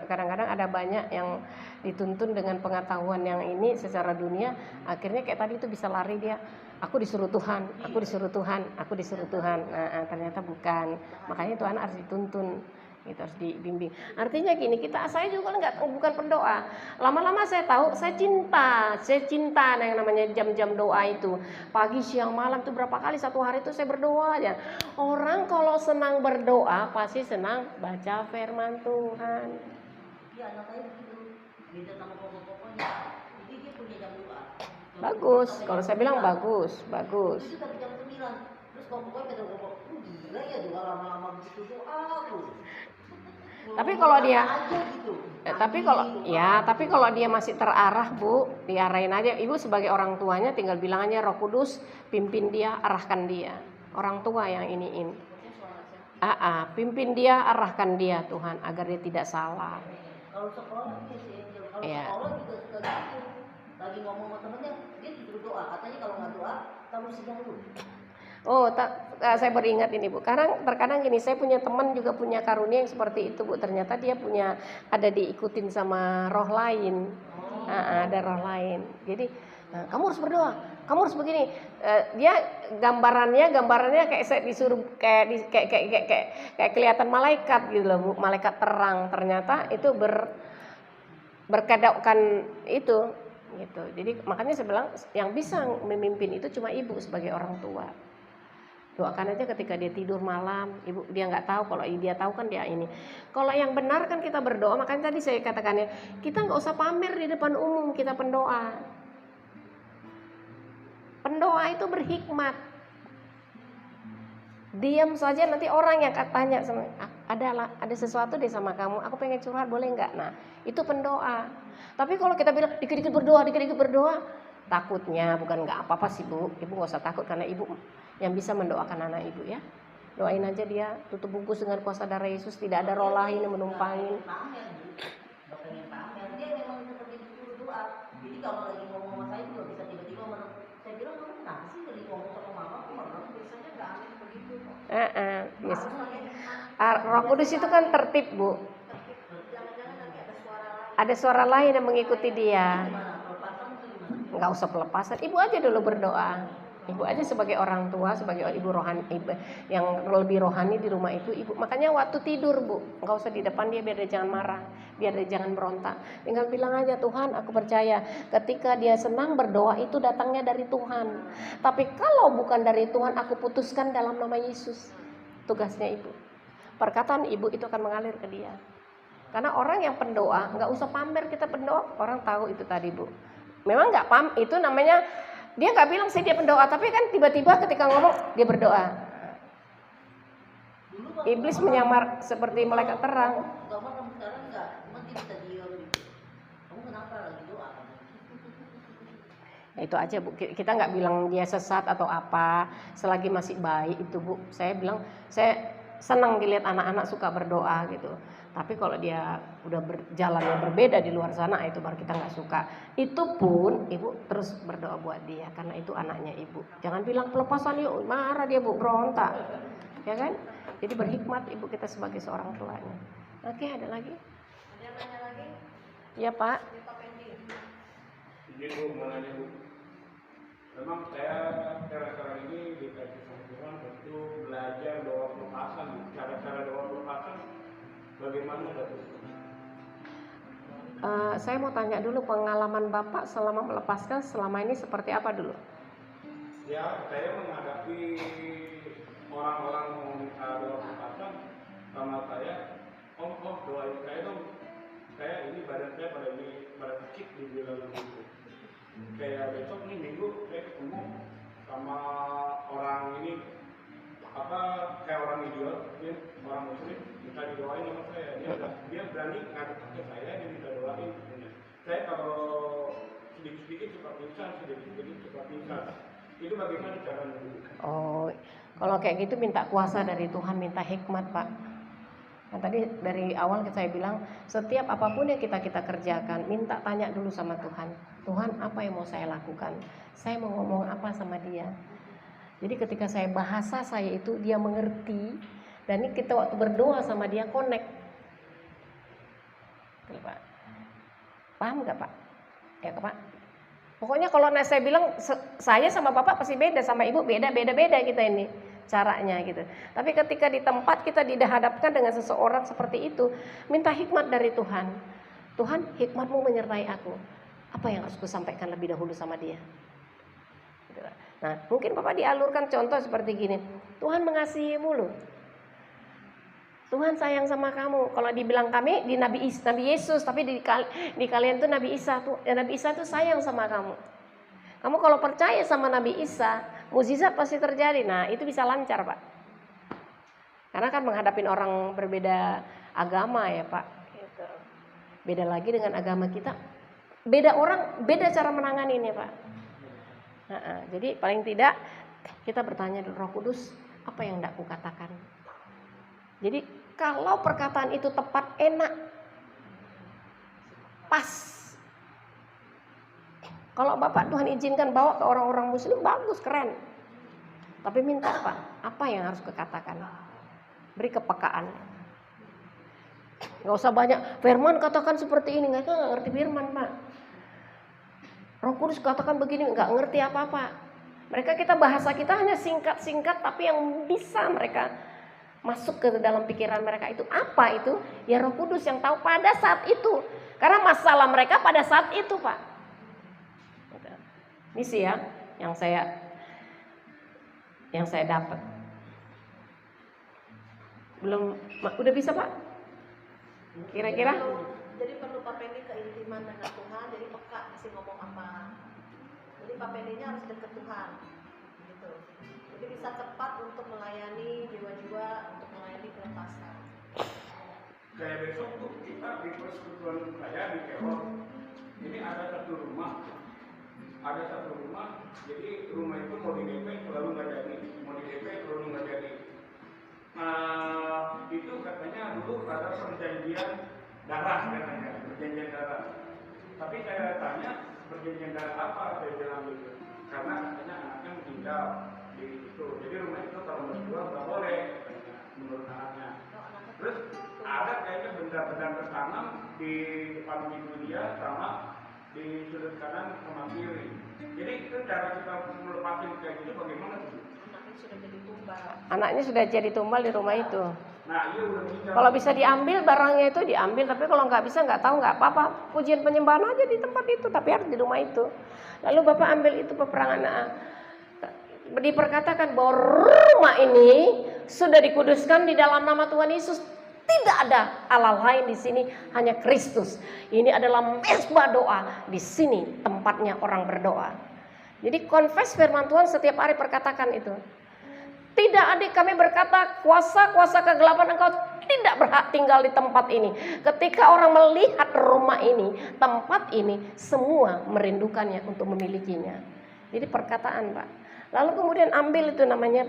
kadang-kadang ada banyak yang dituntun dengan pengetahuan yang ini secara dunia, akhirnya kayak tadi itu bisa lari dia, aku disuruh Tuhan. Nah, ternyata bukan. Makanya itu anak harus dituntun, itu harus dibimbing. Artinya gini, saya juga bukan pendoa. Lama-lama saya tahu, saya cinta yang namanya jam-jam doa itu. Pagi, siang, malam itu berapa kali satu hari itu saya berdoa aja. Orang kalau senang berdoa pasti senang baca firman Tuhan. Iya, anak saya begitu. Beda sama pokok-pokoknya. Jadi dia punya jam doa. Bagus, kalau saya bilang bagus. Itu tapi jam 9. Terus pokoknya pada pokok, gila ya doa lama-lama begitu doa tuh. Tapi kalau dia gitu. tapi kalau dia masih terarah Bu, diarahin aja. Ibu sebagai orang tuanya tinggal bilang aja Roh Kudus pimpin dia, arahkan dia. Orang tua yang iniin. Pimpin dia, arahkan dia Tuhan agar dia tidak salah. Kalau sekolah dia sih Angel. Kalau sekolah juga suka gitu. Lagi ngomong sama temennya, dia disuruh doa. Katanya kalau nggak doa, kamu sidang dulu. Saya beringat ini Bu. Terkadang gini, saya punya teman juga punya karunia yang seperti itu Bu. Ternyata dia ada diikutin sama roh lain. Ada roh lain. Jadi kamu harus berdoa, kamu harus begini. Dia gambarannya kayak saya disuruh kayak kelihatan malaikat gitu loh Bu. Malaikat terang. Ternyata itu berkedokkan itu gitu. Jadi makanya saya bilang yang bisa memimpin itu cuma ibu sebagai orang tua. Doakan aja ketika dia tidur malam, ibu dia nggak tahu, kalau dia tahu kan dia ini. Kalau yang benar kan kita berdoa, makanya tadi saya katakan ya, kita nggak usah pamer di depan umum kita pendoa. Pendoa itu berhikmat. Diam saja nanti orang yang tanya sama, ada sesuatu deh sama kamu, aku pengen curhat boleh nggak? Nah itu pendoa. Tapi kalau kita bilang dikit-dikit berdoa, takutnya bukan nggak apa-apa sih Bu. Ibu nggak usah takut karena ibu yang bisa mendoakan anak ibu ya. Doain aja dia, tutup bungkus dengan kuasa darah Yesus, tidak ada roh lain yang menumpangin. Dia memang seperti disuruh doa. Jadi kalau lagi ngomong sama saya juga bisa tiba-tiba saya bilang kamu kenapa sih lagi ngomong sama mama? Biasanya nggak aneh begitu kok. Yes. Roh Kudus itu kan tertib Bu. Jangan-jangan nanti Ada suara lain yang mengikuti dia. Nggak usah pelepasan, ibu aja dulu berdoa. Ibu aja sebagai orang tua, sebagai ibu rohani, yang lebih rohani di rumah itu, ibu makanya waktu tidur bu, nggak usah di depan dia biar dia jangan marah, biar dia jangan berontak. Tinggal bilang aja, Tuhan aku percaya ketika dia senang berdoa itu datangnya dari Tuhan. Tapi kalau bukan dari Tuhan, aku putuskan dalam nama Yesus. Tugasnya ibu. Perkataan ibu itu akan mengalir ke dia. Karena orang yang pendoa nggak usah pamer kita pendoa, orang tahu itu tadi bu. Memang nggak pam, itu namanya dia nggak bilang sih dia pendoa, tapi kan tiba-tiba ketika ngomong dia berdoa. Iblis menyamar seperti malaikat terang. Kamu sekarang enggak, cuma dia bisa diam gitu. Kamu kenapa lagi doa? Nah, itu aja bu, kita nggak bilang dia sesat atau apa, selagi masih baik itu bu. Saya bilang saya senang dilihat anak-anak suka berdoa gitu. Tapi kalau dia udah berjalannya berbeda di luar sana, itu baru kita nggak suka. Itu pun ibu terus berdoa buat dia, karena itu anaknya ibu. Jangan bilang pelepasan yuk, marah dia bu, berontak, ya kan? Jadi berhikmat ibu kita sebagai seorang tuanya. Oke, ada lagi? Ada yang nanya lagi? Ya pak. Ini Pak Pendi. Jadi bu mau nanya bu, memang saya sekarang ini dikasih sama Tuhan untuk belajar doa pelepasan, cara-cara doa pelepasan bagaimana Datuk? Saya mau tanya dulu pengalaman bapak selama melepaskan selama ini seperti apa dulu? Ya, saya menghadapi orang-orang mau minta doa pelepasan sama saya, om doain saya dong, saya ini badan saya pada sakit dibilang begitu. Kayak besok nih minggu saya ketemu sama orang ini kayak orang ideal, ya, orang muslim minta didoain sama saya, dia berani ngadu ke saya, dia minta doain. Saya kalau sedikit-sedikit suka pingsan, sedikit-sedikit suka pingsan. Itu bagaimana caranya? Oh, kalau kayak gitu minta kuasa dari Tuhan, minta hikmat pak. Nah, tadi dari awal saya bilang setiap apapun yang kita kerjakan, minta tanya dulu sama Tuhan. Tuhan, apa yang mau saya lakukan? Saya mau ngomong apa sama dia? Jadi ketika saya bahasa saya itu dia mengerti, dan ini kita waktu berdoa sama dia connect. Tuh, Pak. Paham nggak Pak? Ya Pak. Pokoknya kalau saya bilang saya sama Bapak pasti beda, sama Ibu beda kita ini caranya gitu. Tapi ketika di tempat kita dihadapkan dengan seseorang seperti itu, minta hikmat dari Tuhan. Tuhan, hikmat-Mu menyertai aku. Apa yang harus kusampaikan lebih dahulu sama dia? Nah, mungkin Bapak dialurkan contoh seperti gini. Tuhan mengasihimu loh. Tuhan sayang sama kamu. Kalau dibilang kami di Nabi Yesus, tapi di kalian tuh Nabi Isa tuh. Ya, Nabi Isa tuh sayang sama kamu. Kamu kalau percaya sama Nabi Isa, mukjizat pasti terjadi. Nah, itu bisa lancar, Pak. Karena kan menghadapin orang berbeda agama ya, Pak. Gitu. Beda lagi dengan agama kita. Beda orang, beda cara menangani ini, Pak. Jadi paling tidak kita bertanya dulu, Roh Kudus, apa yang hendak kukatakan? Jadi kalau perkataan itu tepat, enak, pas. Kalau Bapak Tuhan izinkan bawa ke orang-orang muslim, bagus, keren. Tapi minta Pak, apa yang harus kukatakan? Beri kepekaan. Gak usah banyak, firman katakan seperti ini, nggak ngerti firman Pak. Roh Kudus katakan begini, nggak ngerti apa-apa. Mereka bahasa kita hanya singkat-singkat, tapi yang bisa mereka masuk ke dalam pikiran mereka itu apa itu? Ya Roh Kudus yang tahu pada saat itu. Karena masalah mereka pada saat itu, Pak. Ini sih ya yang saya dapat. Belum, udah bisa Pak? Kira-kira? Jadi perlu Pak Pendi keintiman dengan Tuhan, jadi peka mesti ngomong apa. Jadi Pak Pendinya harus dekat Tuhan, gitu. Jadi bisa cepat untuk melayani jiwa-jiwa, untuk melayani pelepasan. Kayak besok tuh kita di persekutuan saya di Kewon, ini ada satu rumah, jadi rumah itu mau di DP selalu nggak jadi, mau di DP selalu nggak jadi. Nah itu katanya dulu ada perjanjian darah katanya, perjanjian darah. Tapi saya tanya perjanjian darah apa, saya bilang gitu. Karena katanya anaknya meninggal di situ. Jadi rumah itu kalau menjual nggak boleh katanya, menurut anaknya. Terus ada kayaknya benda-benda tertanam di depan pintu dia sama di sudut kanan sama kiri. Jadi itu cara kita melepasin kayak gitu bagaimana tuh? Anaknya sudah jadi tumbal. Anaknya sudah jadi tumbal di rumah itu. Nah iya udah meninggal. Kalau bisa diambil barangnya itu diambil, tapi kalau nggak bisa nggak tahu nggak apa-apa, pujian penyembahan aja di tempat itu, tapi harus di rumah itu. Lalu Bapak ambil itu peperangan. Diperkatakan bahwa rumah ini sudah dikuduskan di dalam nama Tuhan Yesus. Tidak ada Allah lain di sini, hanya Kristus. Ini adalah mezbah doa. Di sini tempatnya orang berdoa. Jadi confess firman Tuhan setiap hari perkatakan itu. Tidak adik kami berkata kuasa-kuasa kegelapan engkau tidak berhak tinggal di tempat ini. Ketika orang melihat rumah ini, tempat ini, semua merindukannya untuk memilikinya. Jadi perkataan Pak. Lalu kemudian ambil itu namanya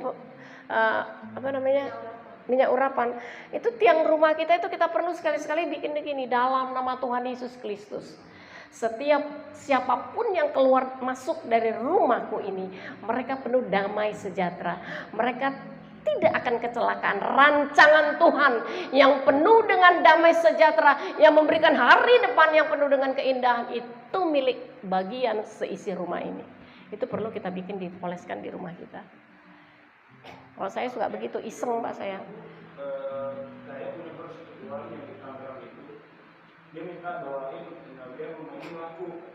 minyak urapan. Itu tiang rumah kita itu kita perlu sekali-sekali bikin begini, dalam nama Tuhan Yesus Kristus. Setiap siapapun yang keluar masuk dari rumahku ini, mereka penuh damai sejahtera. Mereka tidak akan kecelakaan. Rancangan Tuhan yang penuh dengan damai sejahtera, yang memberikan hari depan yang penuh dengan keindahan, itu milik bagian seisi rumah ini. Itu perlu kita bikin, dipoleskan di rumah kita. Kalau saya suka begitu, iseng Pak saya. Saya punya persetujuan yang kita bilang itu, dia minta doain dia rumah ini laku.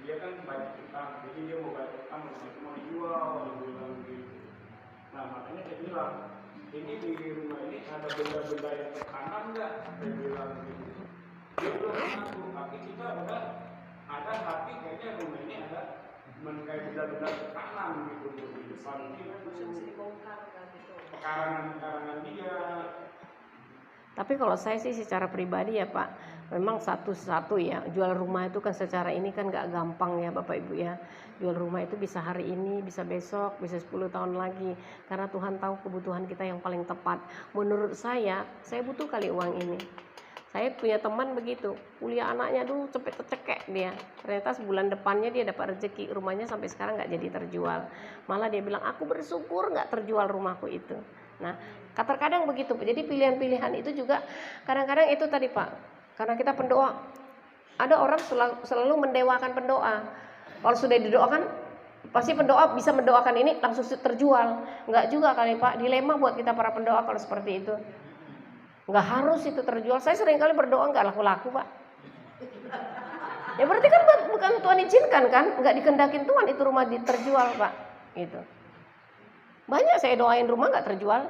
Dia kan banyak utang, jadi dia mau bayar utang, rumah itu mau dijual, dibilang gitu. Nah makanya saya bilang, ini di rumah ini ada benda-benda yang tertanam nggak? Saya bilang gitu. Dia belum ngaku, tapi kita udah ada hati kayaknya rumah ini ada kayak benda-benda tertanam gitu di depan itu. Bisa dibongkar kan gitu. Karangan dia. Tapi kalau saya sih secara pribadi ya Pak, memang satu-satu ya, jual rumah itu kan secara ini kan gak gampang ya Bapak Ibu ya. Jual rumah itu bisa hari ini, bisa besok, bisa 10 tahun lagi. Karena Tuhan tahu kebutuhan kita yang paling tepat. Menurut saya butuh kali uang ini. Saya punya teman begitu, kuliah anaknya dulu cepet-cekek dia. Ternyata sebulan depannya dia dapat rezeki, rumahnya sampai sekarang gak jadi terjual. Malah dia bilang, aku bersyukur gak terjual rumahku itu. Nah, terkadang begitu. Jadi pilihan-pilihan itu juga kadang-kadang itu tadi Pak. Karena kita pendoa. Ada orang selalu mendewakan pendoa. Kalau sudah didoakan, pasti pendoa bisa mendoakan ini langsung terjual. Enggak juga kali Pak. Dilema buat kita para pendoa kalau seperti itu. Enggak harus itu terjual. Saya sering kali berdoa enggak laku-laku Pak. Ya berarti kan bukan Tuhan izinkan kan? Enggak dikendakin Tuhan itu rumah terjual Pak. Gitu. Banyak saya doain rumah enggak terjual.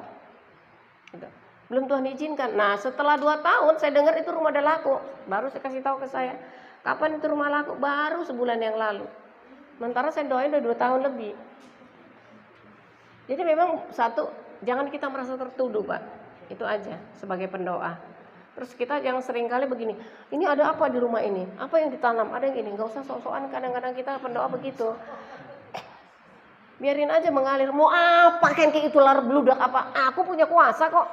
Gitu. Belum Tuhan izinkan. Nah setelah 2 tahun saya dengar itu rumah udah laku. Baru saya kasih tahu ke saya. Kapan itu rumah laku? Baru sebulan yang lalu. Sementara saya doain udah 2 tahun lebih. Jadi memang satu, jangan kita merasa tertuduh Pak. Itu aja sebagai pendoa. Terus kita jangan seringkali begini, ini ada apa di rumah ini? Apa yang ditanam? Ada yang gini, gak usah sok-sokan. Kadang-kadang kita pendoa begitu. Biarin aja mengalir. Mau apa kayak itu lar beludak apa? Aku punya kuasa kok.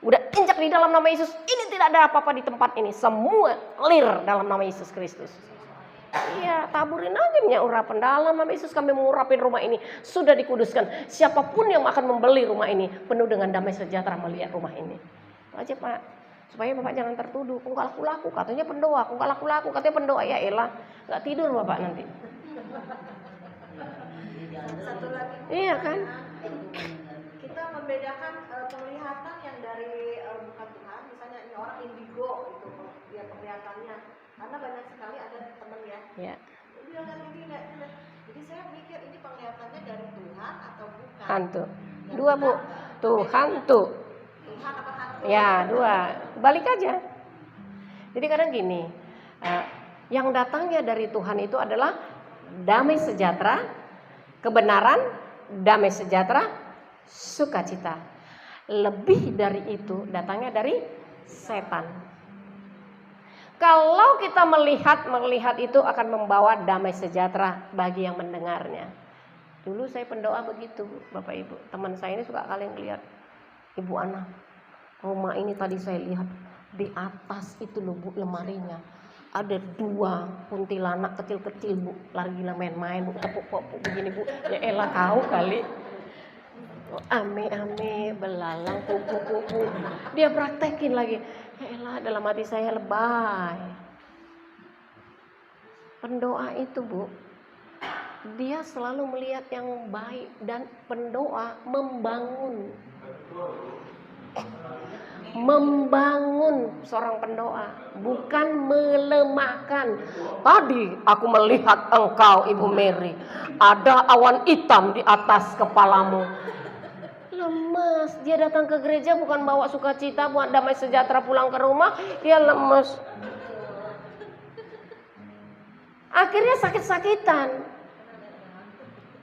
Udah injak di dalam nama Yesus. Ini tidak ada apa-apa di tempat ini. Semua clear dalam nama Yesus Kristus. Iya, taburin aja minyak urapan dalam nama Yesus. Kami mengurapin rumah ini. Sudah dikuduskan. Siapapun yang akan membeli rumah ini penuh dengan damai sejahtera melihat rumah ini. Itu aja Pak. Supaya Bapak jangan tertuduh. Kok gak laku-laku? Katanya pendoa. Kok gak laku-laku? Katanya pendoa. Ya elah. Gak tidur Bapak nanti. Satu lagi. Iya kan? Kita membedakan penglihatan yang dari bukan Tuhan. Misalnya ini orang indigo gitu. Ya penglihatannya. Karena banyak sekali ada teman ya. Ya. Dia kan ini enggak. Jadi saya mikir ini penglihatannya dari Tuhan atau bukan. Hantu. 2 Bu. Tuh hantu. Tuhan apa hantu? Ya 2. Balik aja. Jadi kadang gini. Yang datangnya dari Tuhan itu adalah damai sejahtera, kebenaran, damai sejahtera, sukacita. Lebih dari itu datangnya dari setan. Kalau kita melihat itu akan membawa damai sejahtera bagi yang mendengarnya. Dulu saya pendoa begitu, Bapak Ibu. Teman saya ini suka kali ngelihat, Ibu Ana, rumah ini tadi saya lihat di atas itu loh Bu, lemarinya. Ada 2 kuntilanak kecil-kecil Bu, lari gila main-main Bu, tepuk-tepuk begini Bu. Ya elah kau kali. Ame-ame, belalang, kupu-kupu. Dia praktekin lagi. Ya elah, dalam hati saya lebay. Pendoa itu, Bu, dia selalu melihat yang baik, dan pendoa membangun. Membangun seorang pendoa, bukan melemahkan. Tadi aku melihat engkau, Ibu Mary, ada awan hitam di atas kepalamu. Lemas. Dia datang ke gereja bukan bawa sukacita, buat damai sejahtera pulang ke rumah, dia lemas. Akhirnya sakit-sakitan.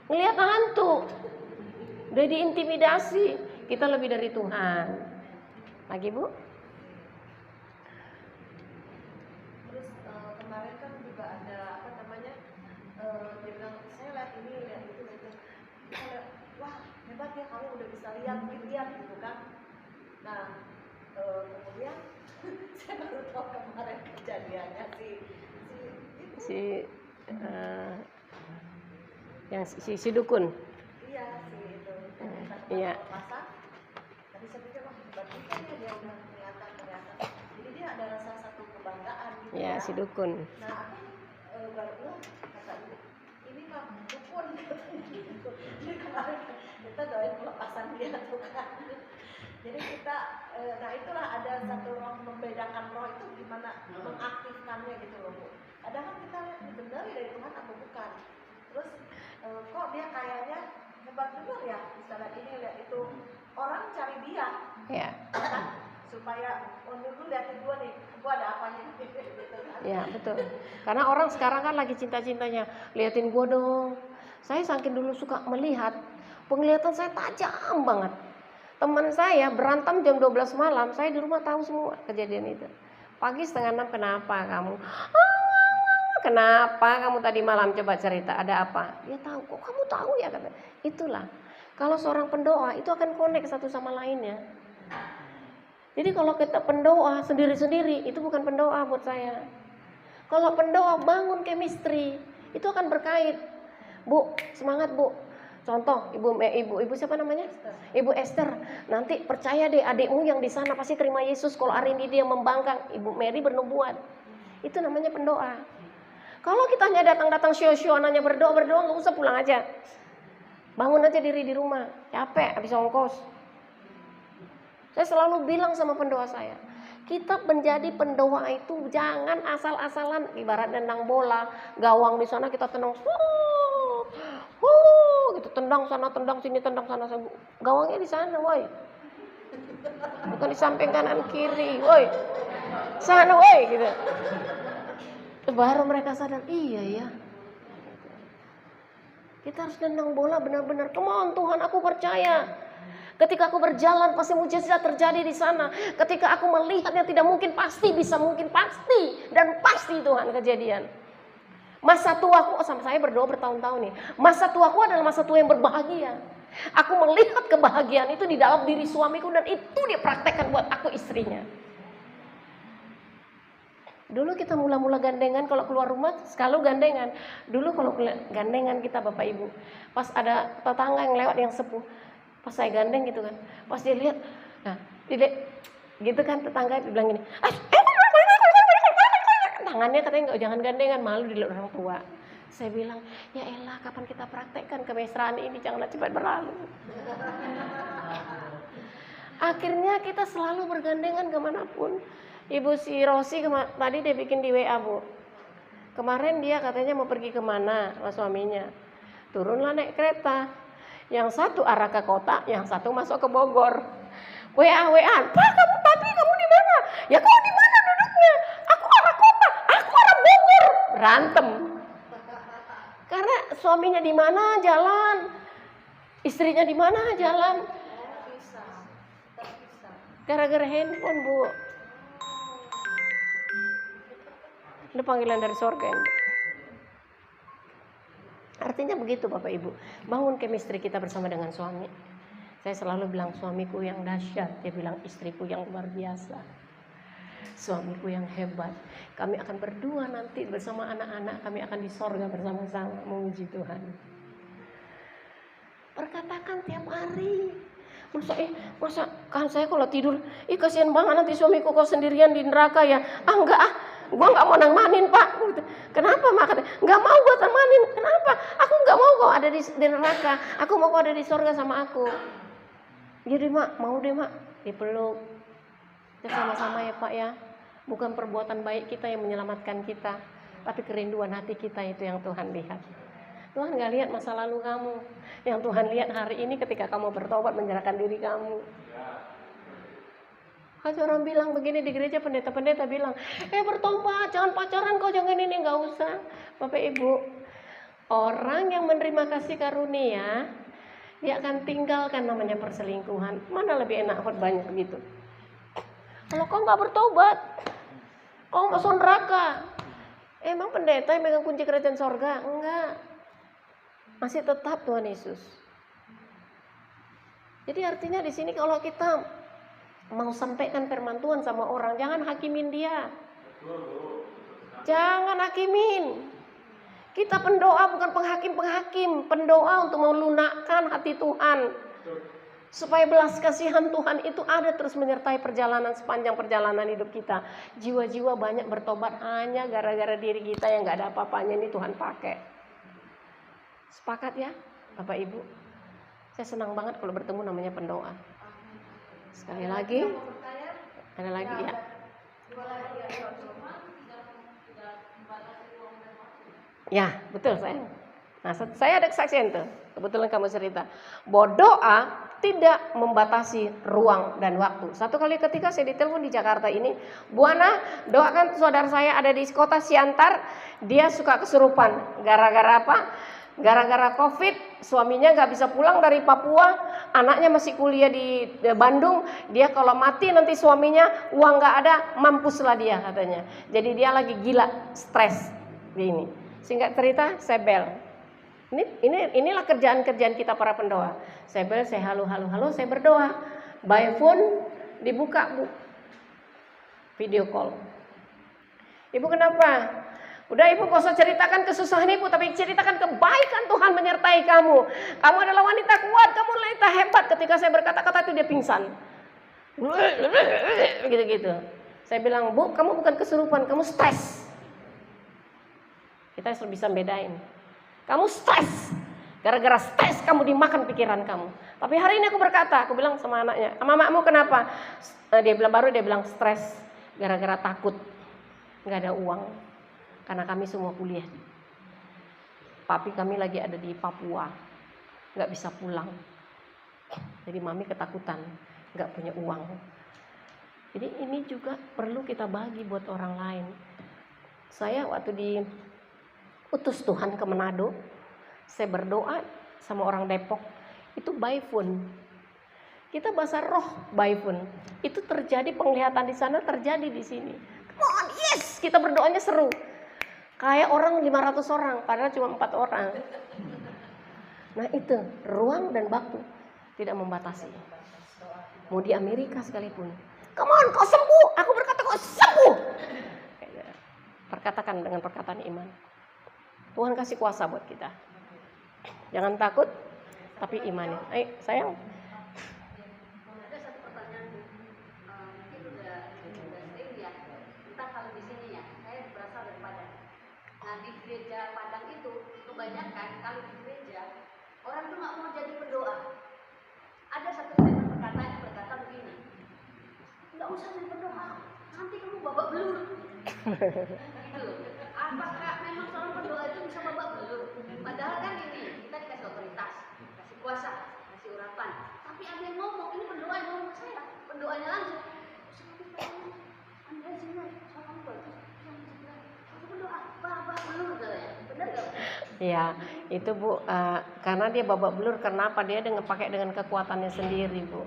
Ngelihat hantu. Udah diintimidasi. Kita lebih dari Tuhan. Lagi, Bu? Terus kemarin kan juga ada apa namanya, dia bilang saya lihat ini lihat itu gitu. Saya lihat, wah hebat ya kamu udah bisa lihat gitu kan. Nah kemudian saya baru tahu kemarin kejadiannya si dukun. iya si itu Iya. pasang. Tadi saya pikir wah hebat juga ya dia udah kelihatan. Jadi dia ada salah satu kebanggaan gitu Ya, si dukun. Nah, aku baru kata ibu, ini mah dukun katanya gitu. Jadi kemarin kita doain pelepasan dia tuh kan. Jadi kita, nah itulah ada satu roh, membedakan roh itu gimana mengaktifkannya gitu loh Bu. Kadang kan kita lihat benar ya dari Tuhan atau bukan. Terus kok dia kayaknya hebat benar ya, misalnya ini lihat itu, orang cari dia. Ya. Kan? Supaya dulu liatin gua nih, gua ada apanya gitu kan. Ya, betul. Karena orang sekarang kan lagi cinta-cintanya, liatin gua dong. Saya saking dulu suka melihat, penglihatan saya tajam banget. Teman saya berantem jam 12 malam, saya di rumah tahu semua kejadian itu. Pagi 5:30, kenapa kamu? Kenapa kamu tadi malam, coba cerita, ada apa? Dia tahu, kok kamu tahu ya, kata. Itulah. Kalau seorang pendoa itu akan connect satu sama lainnya. Jadi kalau kita pendoa sendiri-sendiri, itu bukan pendoa buat saya. Kalau pendoa bangun chemistry, itu akan berkait. Bu, semangat Bu. Contoh, ibu siapa namanya? Ibu Esther. Nanti percaya deh, adikmu yang di sana pasti terima Yesus. Kalau hari ini dia membangkang, Ibu Mary bernubuat. Itu namanya pendoa. Kalau kita hanya datang-datang show-show, hanya berdoa, nggak usah, pulang aja. Bangun aja diri di rumah. Capek, habis ongkos. Saya selalu bilang sama pendoa saya, kita menjadi pendoa itu jangan asal-asalan. Ibarat nendang bola, gawang di sana kita tendang, gitu, tendang sana, tendang sini, tendang sana. Gawangnya di sana, woi. Bukan di samping kanan kiri, woi. Sana, woi, gitu. Baru mereka sadar, iya ya. Kita harus nendang bola benar-benar. Come on Tuhan, aku percaya. Ketika aku berjalan pasti mujizat terjadi di sana. Ketika aku melihat yang tidak mungkin pasti bisa mungkin, pasti dan pasti Tuhan kejadian. Masa tuaku, sama saya berdoa bertahun-tahun nih. Masa tuaku adalah masa tua yang berbahagia. Aku melihat kebahagiaan itu di dalam diri suamiku dan itu dia praktekkan buat aku, istrinya. Dulu kita mula-mula gandengan kalau keluar rumah, selalu gandengan. Dulu kalau gandengan kita Bapak Ibu, pas ada tetangga yang lewat yang sepuh, pas saya gandeng gitu kan, pas dia lihat, nah dia gitu kan, tetangga bilang gini, tangannya katanya nggak, jangan gandengan, malu dilihat orang tua. Saya bilang, ya elah, kapan kita praktekkan kemesraan ini, janganlah cepat berlalu. Akhirnya kita selalu bergandengan kemanapun. Ibu si Rosi tadi dia bikin di WA Bu. Kemarin dia katanya mau pergi kemana sama suaminya. Turunlah naik kereta. Yang satu arah ke kota, yang satu masuk ke Bogor. WA, Pak kamu di mana? Ya kau di mana duduknya? Aku arah kota, aku arah Bogor. Berantem. Karena suaminya di mana jalan, istrinya di mana jalan. Gara-gara handphone Bu. Ini panggilan dari sorga. Artinya begitu Bapak Ibu. Bangun chemistry kita bersama dengan suami. Saya selalu bilang suamiku yang dahsyat. Dia bilang istriku yang luar biasa. Suamiku yang hebat. Kami akan berdua nanti bersama anak-anak. Kami akan di sorga bersama-sama memuji Tuhan. Perkatakan tiap hari. Masa kan saya kalau tidur, kasihan banget nanti suamiku kok sendirian di neraka ya. Enggak gua nggak mau nangmanin Pak. Kenapa Mak? di neraka, aku mau kau ada di surga sama aku. Iya deh mak, mau deh mak. Dipeluk. Kita sama-sama ya Pak ya. Bukan perbuatan baik kita yang menyelamatkan kita, tapi kerinduan hati kita itu yang Tuhan lihat. Tuhan gak lihat masa lalu kamu. Yang Tuhan lihat hari ini ketika kamu bertobat menyerahkan diri kamu. Ada orang bilang begini di gereja, pendeta-pendeta bilang, bertobat, jangan pacaran kau, jangan ini, gak usah. Bapak Ibu, orang yang menerima kasih karunia, dia akan tinggalkan namanya perselingkuhan. Mana lebih enak khotbahnya begitu? Kalau kau gak bertobat, kau masuk neraka. Emang pendeta yang megang kunci kerajaan sorga? Enggak. Masih tetap Tuhan Yesus. Jadi artinya di sini kalau kita mau sampaikan firman Tuhan sama orang, jangan hakimin dia. Jangan hakimin. Kita pendoa bukan penghakim-penghakim, pendoa untuk melunakkan hati Tuhan. Supaya belas kasihan Tuhan itu ada terus menyertai perjalanan sepanjang perjalanan hidup kita. Jiwa-jiwa banyak bertobat hanya gara-gara diri kita yang gak ada apa-apanya, ini Tuhan pakai. Sepakat ya Bapak Ibu? Saya senang banget kalau bertemu namanya pendoa. Sekali lagi, ada lagi ya. Ya betul sayang. Nah saya ada kesaksian tuh. Kebetulan kamu cerita bahwa doa tidak membatasi ruang dan waktu. Satu kali ketika saya ditelepon di Jakarta ini, Bu Ana, doakan saudara saya ada di kota Siantar, dia suka kesurupan. Gara-gara apa? Gara-gara COVID, suaminya gak bisa pulang dari Papua, anaknya masih kuliah di Bandung. Dia kalau mati nanti suaminya uang gak ada, mampuslah dia katanya. Jadi dia lagi gila, stres ini. Singkat cerita, saya bel. Inilah kerjaan-kerjaan kita para pendoa. Saya bel, saya halo, saya berdoa. By phone dibuka Bu, video call. Ibu kenapa? Udah Ibu gak usah ceritakan kesusahan Ibu, tapi ceritakan kebaikan Tuhan menyertai kamu. Kamu adalah wanita kuat, kamu wanita hebat. Ketika saya berkata-kata itu dia pingsan. Gitu-gitu. Saya bilang, Bu, kamu bukan kesurupan, kamu stres. Kita bisa bedain. Kamu stres. Gara-gara stres kamu dimakan pikiran kamu. Tapi hari ini aku berkata, aku bilang sama anaknya, "Mamamu kenapa?" Dia bilang stres gara-gara takut nggak ada uang. Karena kami semua kuliah. Papi kami lagi ada di Papua, nggak bisa pulang. Jadi mami ketakutan, nggak punya uang. Jadi ini juga perlu kita bagi buat orang lain. Saya waktu diutus Tuhan ke Manado, saya berdoa sama orang Depok, itu by phone. Kita bahasa roh by phone. Itu terjadi penglihatan di sana, terjadi di sini. Come on, yes, kita berdoanya seru. Kayak orang 500 orang, padahal cuma 4 orang. Nah itu, ruang dan waktu tidak membatasi. Mau di Amerika sekalipun. Come on, kau sembuh. Aku berkata kau sembuh. Perkatakan dengan perkataan iman. Tuhan kasih kuasa buat kita. Jangan takut, tapi imani. Ayo sayang. Ada satu pertanyaan, mungkin udah sering ya. Kita kalau di sini ya, saya berasal dari Padang. Nah di gereja Padang itu kebanyakan kalau di gereja orang tuh nggak mau jadi pendoa. Ada satu statement perkataan yang berkata begini, nggak usah jadi pendoa, nanti kamu babak belur. Gitu. Apakah memang seorang pendoa itu bisa babak belur? Padahal kan ini kita dikasih otoritas, kasih kuasa, kasih urapan. Tapi ada yang ngomong, ini pendoa yang ngomong ke saya, pendoanya langsung. Anda sini, saya kamu bagus. Aku berdoa, babak belur katanya. Benar nggak? Ya, itu Bu, karena dia babak belur, kenapa? Dia pakai dengan kekuatannya sendiri, Bu.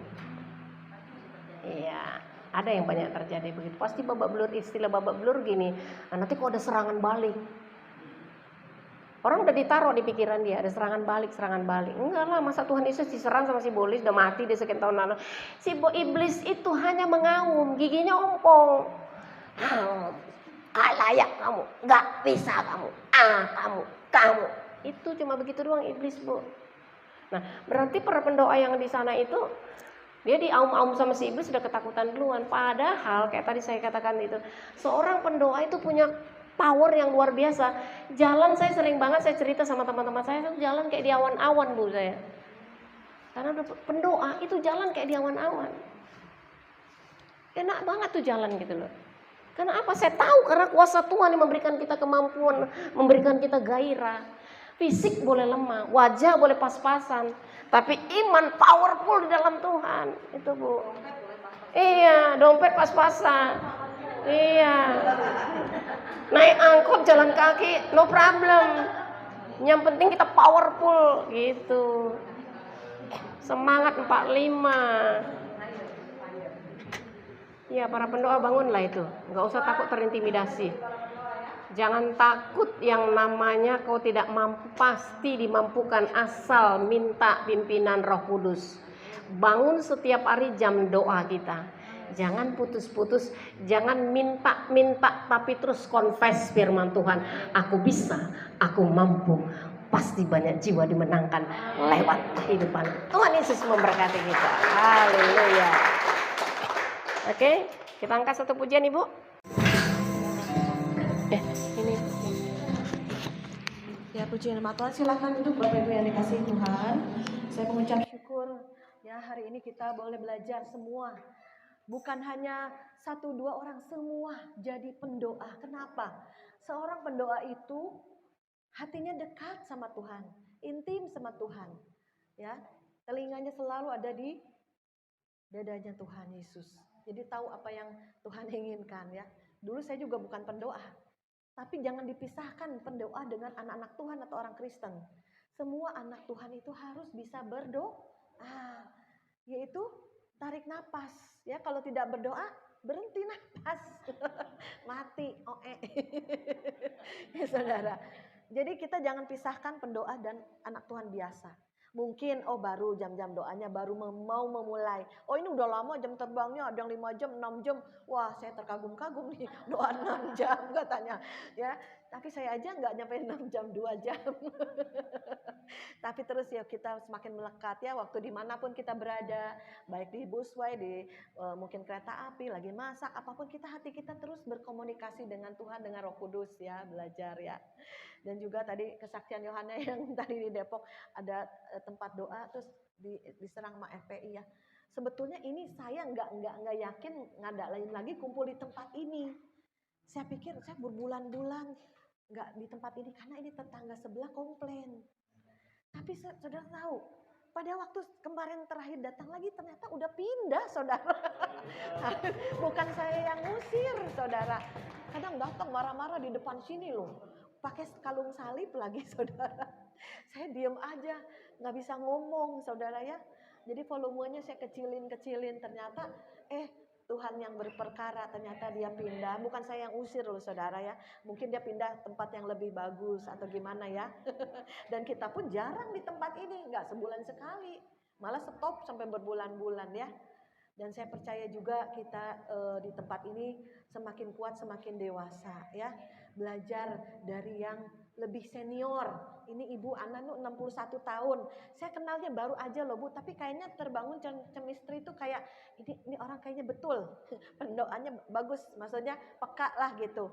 Iya, ada yang banyak terjadi begitu. Pasti babak belur, istilah babak belur gini, nanti kok ada serangan balik. Orang udah ditaruh di pikiran dia, ada serangan balik. Enggak lah, masa Tuhan Yesus diserang sama si iblis, udah mati dia sekian tahun lalu. Si iblis itu hanya mengaum, giginya ompong. Layak kamu, nggak bisa kamu. Kamu. Itu cuma begitu doang iblis, Bu. Nah, berarti para pendoa yang di sana itu dia diaum-aum sama si iblis sudah ketakutan duluan. Padahal kayak tadi saya katakan itu, seorang pendoa itu punya power yang luar biasa. Jalan saya sering banget saya cerita sama teman-teman saya tuh jalan kayak di awan-awan Bu saya. Karena udah pendoa itu jalan kayak di awan-awan. Enak banget tuh jalan gitu loh. Karena apa? Saya tahu karena kuasa Tuhan yang memberikan kita kemampuan, memberikan kita gairah. Fisik boleh lemah, wajah boleh pas-pasan, tapi iman powerful di dalam Tuhan. Itu Bu. Iya, dompet pas-pasan. Iya. Naik angkot jalan kaki no problem. Yang penting kita powerful gitu. Semangat 45. Ya, para pendoa bangunlah itu. Enggak usah takut terintimidasi. Jangan takut yang namanya kau tidak mampu, pasti dimampukan asal minta pimpinan Roh Kudus. Bangun setiap hari jam doa kita. Jangan putus-putus, jangan minta-minta tapi terus confess firman Tuhan. Aku bisa, aku mampu. Pasti banyak jiwa dimenangkan lewat kehidupan. Tuhan Yesus memberkati kita. Haleluya. Oke, kita angkat satu pujian Ibu. Ini. Ya, puji nama Tuhan. Silakan duduk Bapak Ibu yang dikasihi Tuhan. Saya mengucap syukur ya hari ini kita boleh belajar semua. Bukan hanya 1-2 orang, semua jadi pendoa. Kenapa? Seorang pendoa itu hatinya dekat sama Tuhan, intim sama Tuhan. Ya, telinganya selalu ada di dadanya Tuhan Yesus. Jadi tahu apa yang Tuhan inginkan ya. Dulu saya juga bukan pendoa. Tapi jangan dipisahkan pendoa dengan anak-anak Tuhan atau orang Kristen. Semua anak Tuhan itu harus bisa berdoa. Yaitu tarik napas. Ya, kalau tidak berdoa, berhenti napas. Mati. Ya, saudara. Jadi kita jangan pisahkan pendoa dan anak Tuhan biasa. Mungkin baru jam-jam doanya baru mau memulai. Ini udah lama jam terbangnya, ada yang 5 jam, 6 jam. Wah, saya terkagum-kagum nih, doa 6 jam katanya. Ya, tapi saya aja nggak nyampe 6 jam, 2 jam. Tapi terus ya kita semakin melekat ya waktu dimanapun kita berada, baik di busway, di mungkin kereta api, lagi masak, apapun hati kita terus berkomunikasi dengan Tuhan, dengan Roh Kudus ya, belajar ya. Dan juga tadi kesaksian Yohana yang tadi di Depok ada tempat doa terus diserang sama FPI ya. Sebetulnya ini saya nggak yakin ngadain lagi kumpul di tempat ini. Saya pikir saya berbulan-bulan nggak di tempat ini karena ini tetangga sebelah komplain. Tapi saudara tahu, pada waktu kemarin terakhir datang lagi ternyata udah pindah saudara. Bukan saya yang ngusir saudara. Kadang datang marah-marah di depan sini loh. Pakai kalung salib lagi saudara. Saya diem aja, nggak bisa ngomong saudara ya. Jadi volumenya saya kecilin ternyata Tuhan yang berperkara, ternyata dia pindah. Bukan saya yang usir loh saudara ya. Mungkin dia pindah tempat yang lebih bagus atau gimana ya. Dan kita pun jarang di tempat ini, nggak sebulan sekali. Malah stop sampai berbulan-bulan ya. Dan saya percaya juga kita di tempat ini semakin kuat, semakin dewasa ya. Belajar dari yang lebih senior. Ini Ibu Ana 61 tahun. Saya kenalnya baru aja loh Bu, tapi kayaknya terbangun chemistry itu kayak ini orang kayaknya betul. Pendoanya bagus, maksudnya peka lah gitu.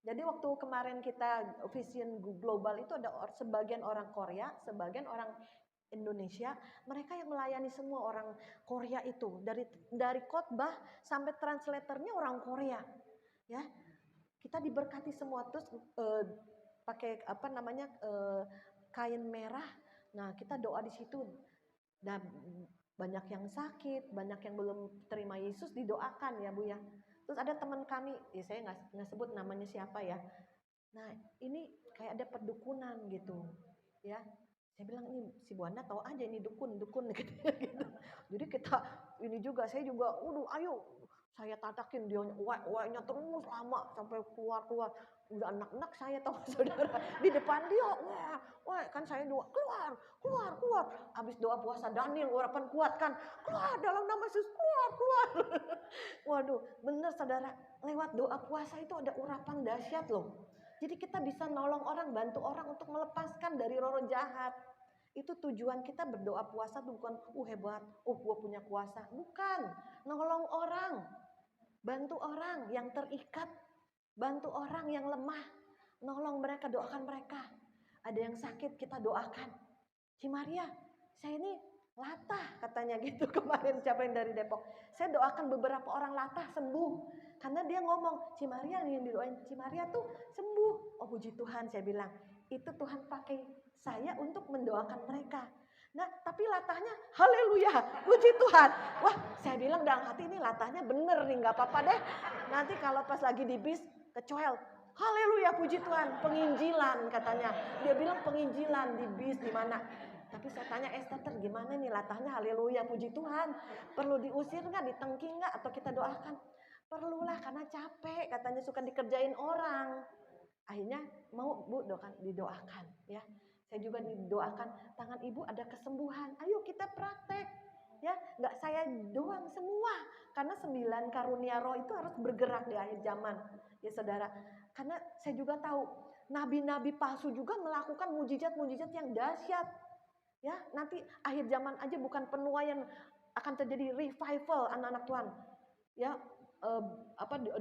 Jadi waktu kemarin kita Vision Global itu ada sebagian orang Korea, sebagian orang Indonesia, mereka yang melayani semua orang Korea itu, dari khotbah sampai translatornya orang Korea. Ya. Kita diberkati semua terus pakai kain merah. Nah, kita doa di situ. Dan banyak yang sakit, banyak yang belum terima Yesus didoakan ya Bu ya. Terus ada teman kami, saya nggak sebut namanya siapa ya. Nah, ini kayak ada perdukunan gitu, ya. Saya bilang ini si Bu Anda tahu aja ini dukun gitu. Jadi kita ini juga, saya juga, ayo. Saya tatakin dia, wah-wahnya terus lama sampai keluar. Udah anak-anak saya tahu saudara di depan dia, wah kan saya doa keluar. Habis doa puasa Daniel urapan kuat kan, keluar dalam nama Yesus, keluar. Waduh, bener saudara, lewat doa puasa itu ada urapan dahsyat loh. Jadi kita bisa nolong orang, bantu orang untuk melepaskan dari roh jahat. Itu tujuan kita berdoa puasa bukan hebat, gue punya kuasa. Bukan, nolong orang. Bantu orang yang terikat, bantu orang yang lemah. nolong mereka, doakan mereka. Ada yang sakit kita doakan. Cimaria, saya ini latah katanya gitu kemarin, siapa yang dari Depok. Saya doakan beberapa orang latah sembuh. Karena dia ngomong, Cimaria nih yang didoain, Cimaria tuh sembuh. Oh puji Tuhan, saya bilang. Itu Tuhan pakai saya untuk mendoakan mereka. Nah tapi latahnya haleluya, puji Tuhan. Wah saya bilang dalam hati ini latahnya bener nih, gak apa-apa deh. Nanti kalau pas lagi di bis kecoel, haleluya puji Tuhan, penginjilan katanya. Dia bilang penginjilan di bis di mana. Tapi saya tanya, Esther gimana nih latahnya haleluya puji Tuhan. Perlu diusir nggak, ditengking nggak, atau kita doakan? Perlulah karena capek, katanya suka dikerjain orang. Akhirnya mau Bu didoakan ya. Saya juga didoakan tangan Ibu ada kesembuhan. Ayo kita praktek ya, nggak saya doang semua. Karena 9 karunia roh itu harus bergerak di akhir zaman ya saudara. Karena saya juga tahu nabi-nabi palsu juga melakukan mujizat-mujizat yang dahsyat. Ya, nanti akhir zaman aja bukan penuaian, akan terjadi revival anak-anak Tuhan. Ya,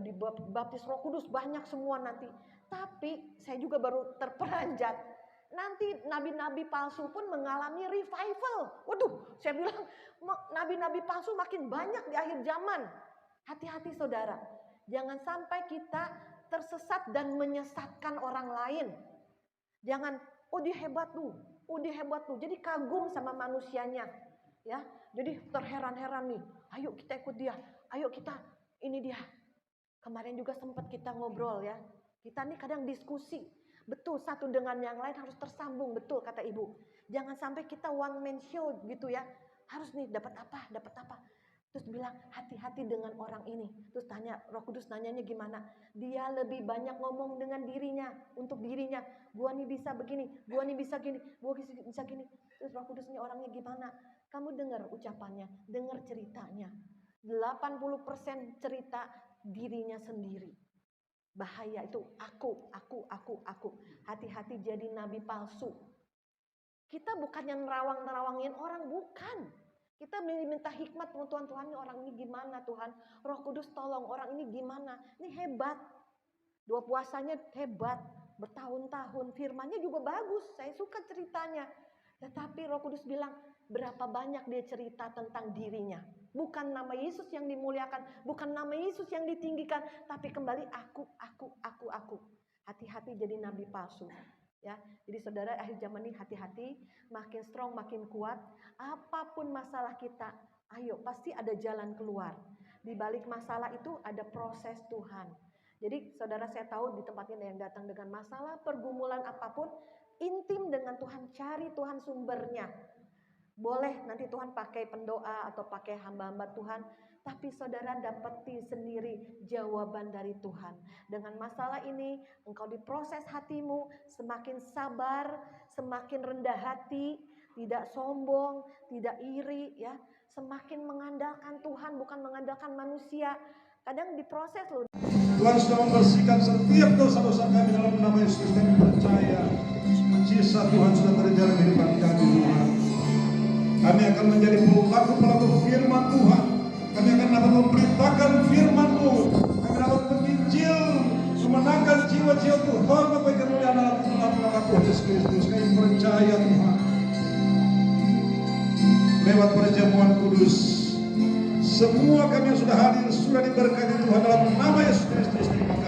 dibaptis Roh Kudus banyak semua nanti. Tapi saya juga baru terperanjat. Nanti nabi-nabi palsu pun mengalami revival. Waduh, saya bilang nabi-nabi palsu makin banyak di akhir zaman. Hati-hati saudara. Jangan sampai kita tersesat dan menyesatkan orang lain. Jangan, oh dia hebat tuh. Oh dia hebat tuh, jadi kagum sama manusianya, ya. Jadi terheran-heran nih, ayo kita ikut dia, ayo kita ini dia. Kemarin juga sempat kita ngobrol ya, kita nih kadang diskusi, betul satu dengan yang lain harus tersambung, betul kata Ibu. Jangan sampai kita one man show gitu ya, harus nih dapat apa. Terus bilang hati-hati dengan orang ini. Terus tanya, Roh Kudus nanyanya gimana? Dia lebih banyak ngomong dengan dirinya, untuk dirinya. Gua nih bisa begini, gua nih bisa gini, gua bisa gini. Terus Roh Kudus nih orangnya gimana? Kamu dengar ucapannya, dengar ceritanya. 80% cerita dirinya sendiri. Bahaya itu aku. Hati-hati jadi nabi palsu. Kita bukannya nerawang-nerawangin orang, bukan. Kita minta hikmat Tuhan, ini orang ini gimana Tuhan? Roh Kudus tolong orang ini gimana? Ini hebat. Doa puasanya hebat. Bertahun-tahun. Firmannya juga bagus. Saya suka ceritanya. Tetapi Roh Kudus bilang berapa banyak dia cerita tentang dirinya. Bukan nama Yesus yang dimuliakan. Bukan nama Yesus yang ditinggikan. Tapi kembali aku. Hati-hati jadi nabi palsu. Ya, jadi saudara akhir zaman ini hati-hati, makin strong, makin kuat. Apapun masalah kita, ayo pasti ada jalan keluar. Di balik masalah itu ada proses Tuhan. Jadi saudara saya tahu di tempat ini yang datang dengan masalah, pergumulan apapun, intim dengan Tuhan, cari Tuhan sumbernya. Boleh nanti Tuhan pakai pendoa atau pakai hamba-hamba Tuhan. Tapi saudara dapati sendiri jawaban dari Tuhan. Dengan masalah ini engkau diproses hatimu, semakin sabar, semakin rendah hati, tidak sombong, tidak iri ya, semakin mengandalkan Tuhan bukan mengandalkan manusia. Kadang diproses loh. Tuhan sudah membersihkan setiap dosa-dosa kami dalam nama Yesus. Kami percaya mujizat Tuhan sudah terjadi di kehidupan kami Tuhan. Kami akan menjadi pelaku-pelaku firman Tuhan. Kami akan dapat memberitakan firman-Mu. Kami dapat menginjil, memenangkan jiwa-jiwa Tuhan bagi kemuliaan dalam nama Tuhan Yesus Kristus. Kami percaya Tuhan. Lewat perjamuan kudus, semua kami yang sudah hadir sudah diberkati Tuhan dalam nama Yesus Kristus. Terima kasih.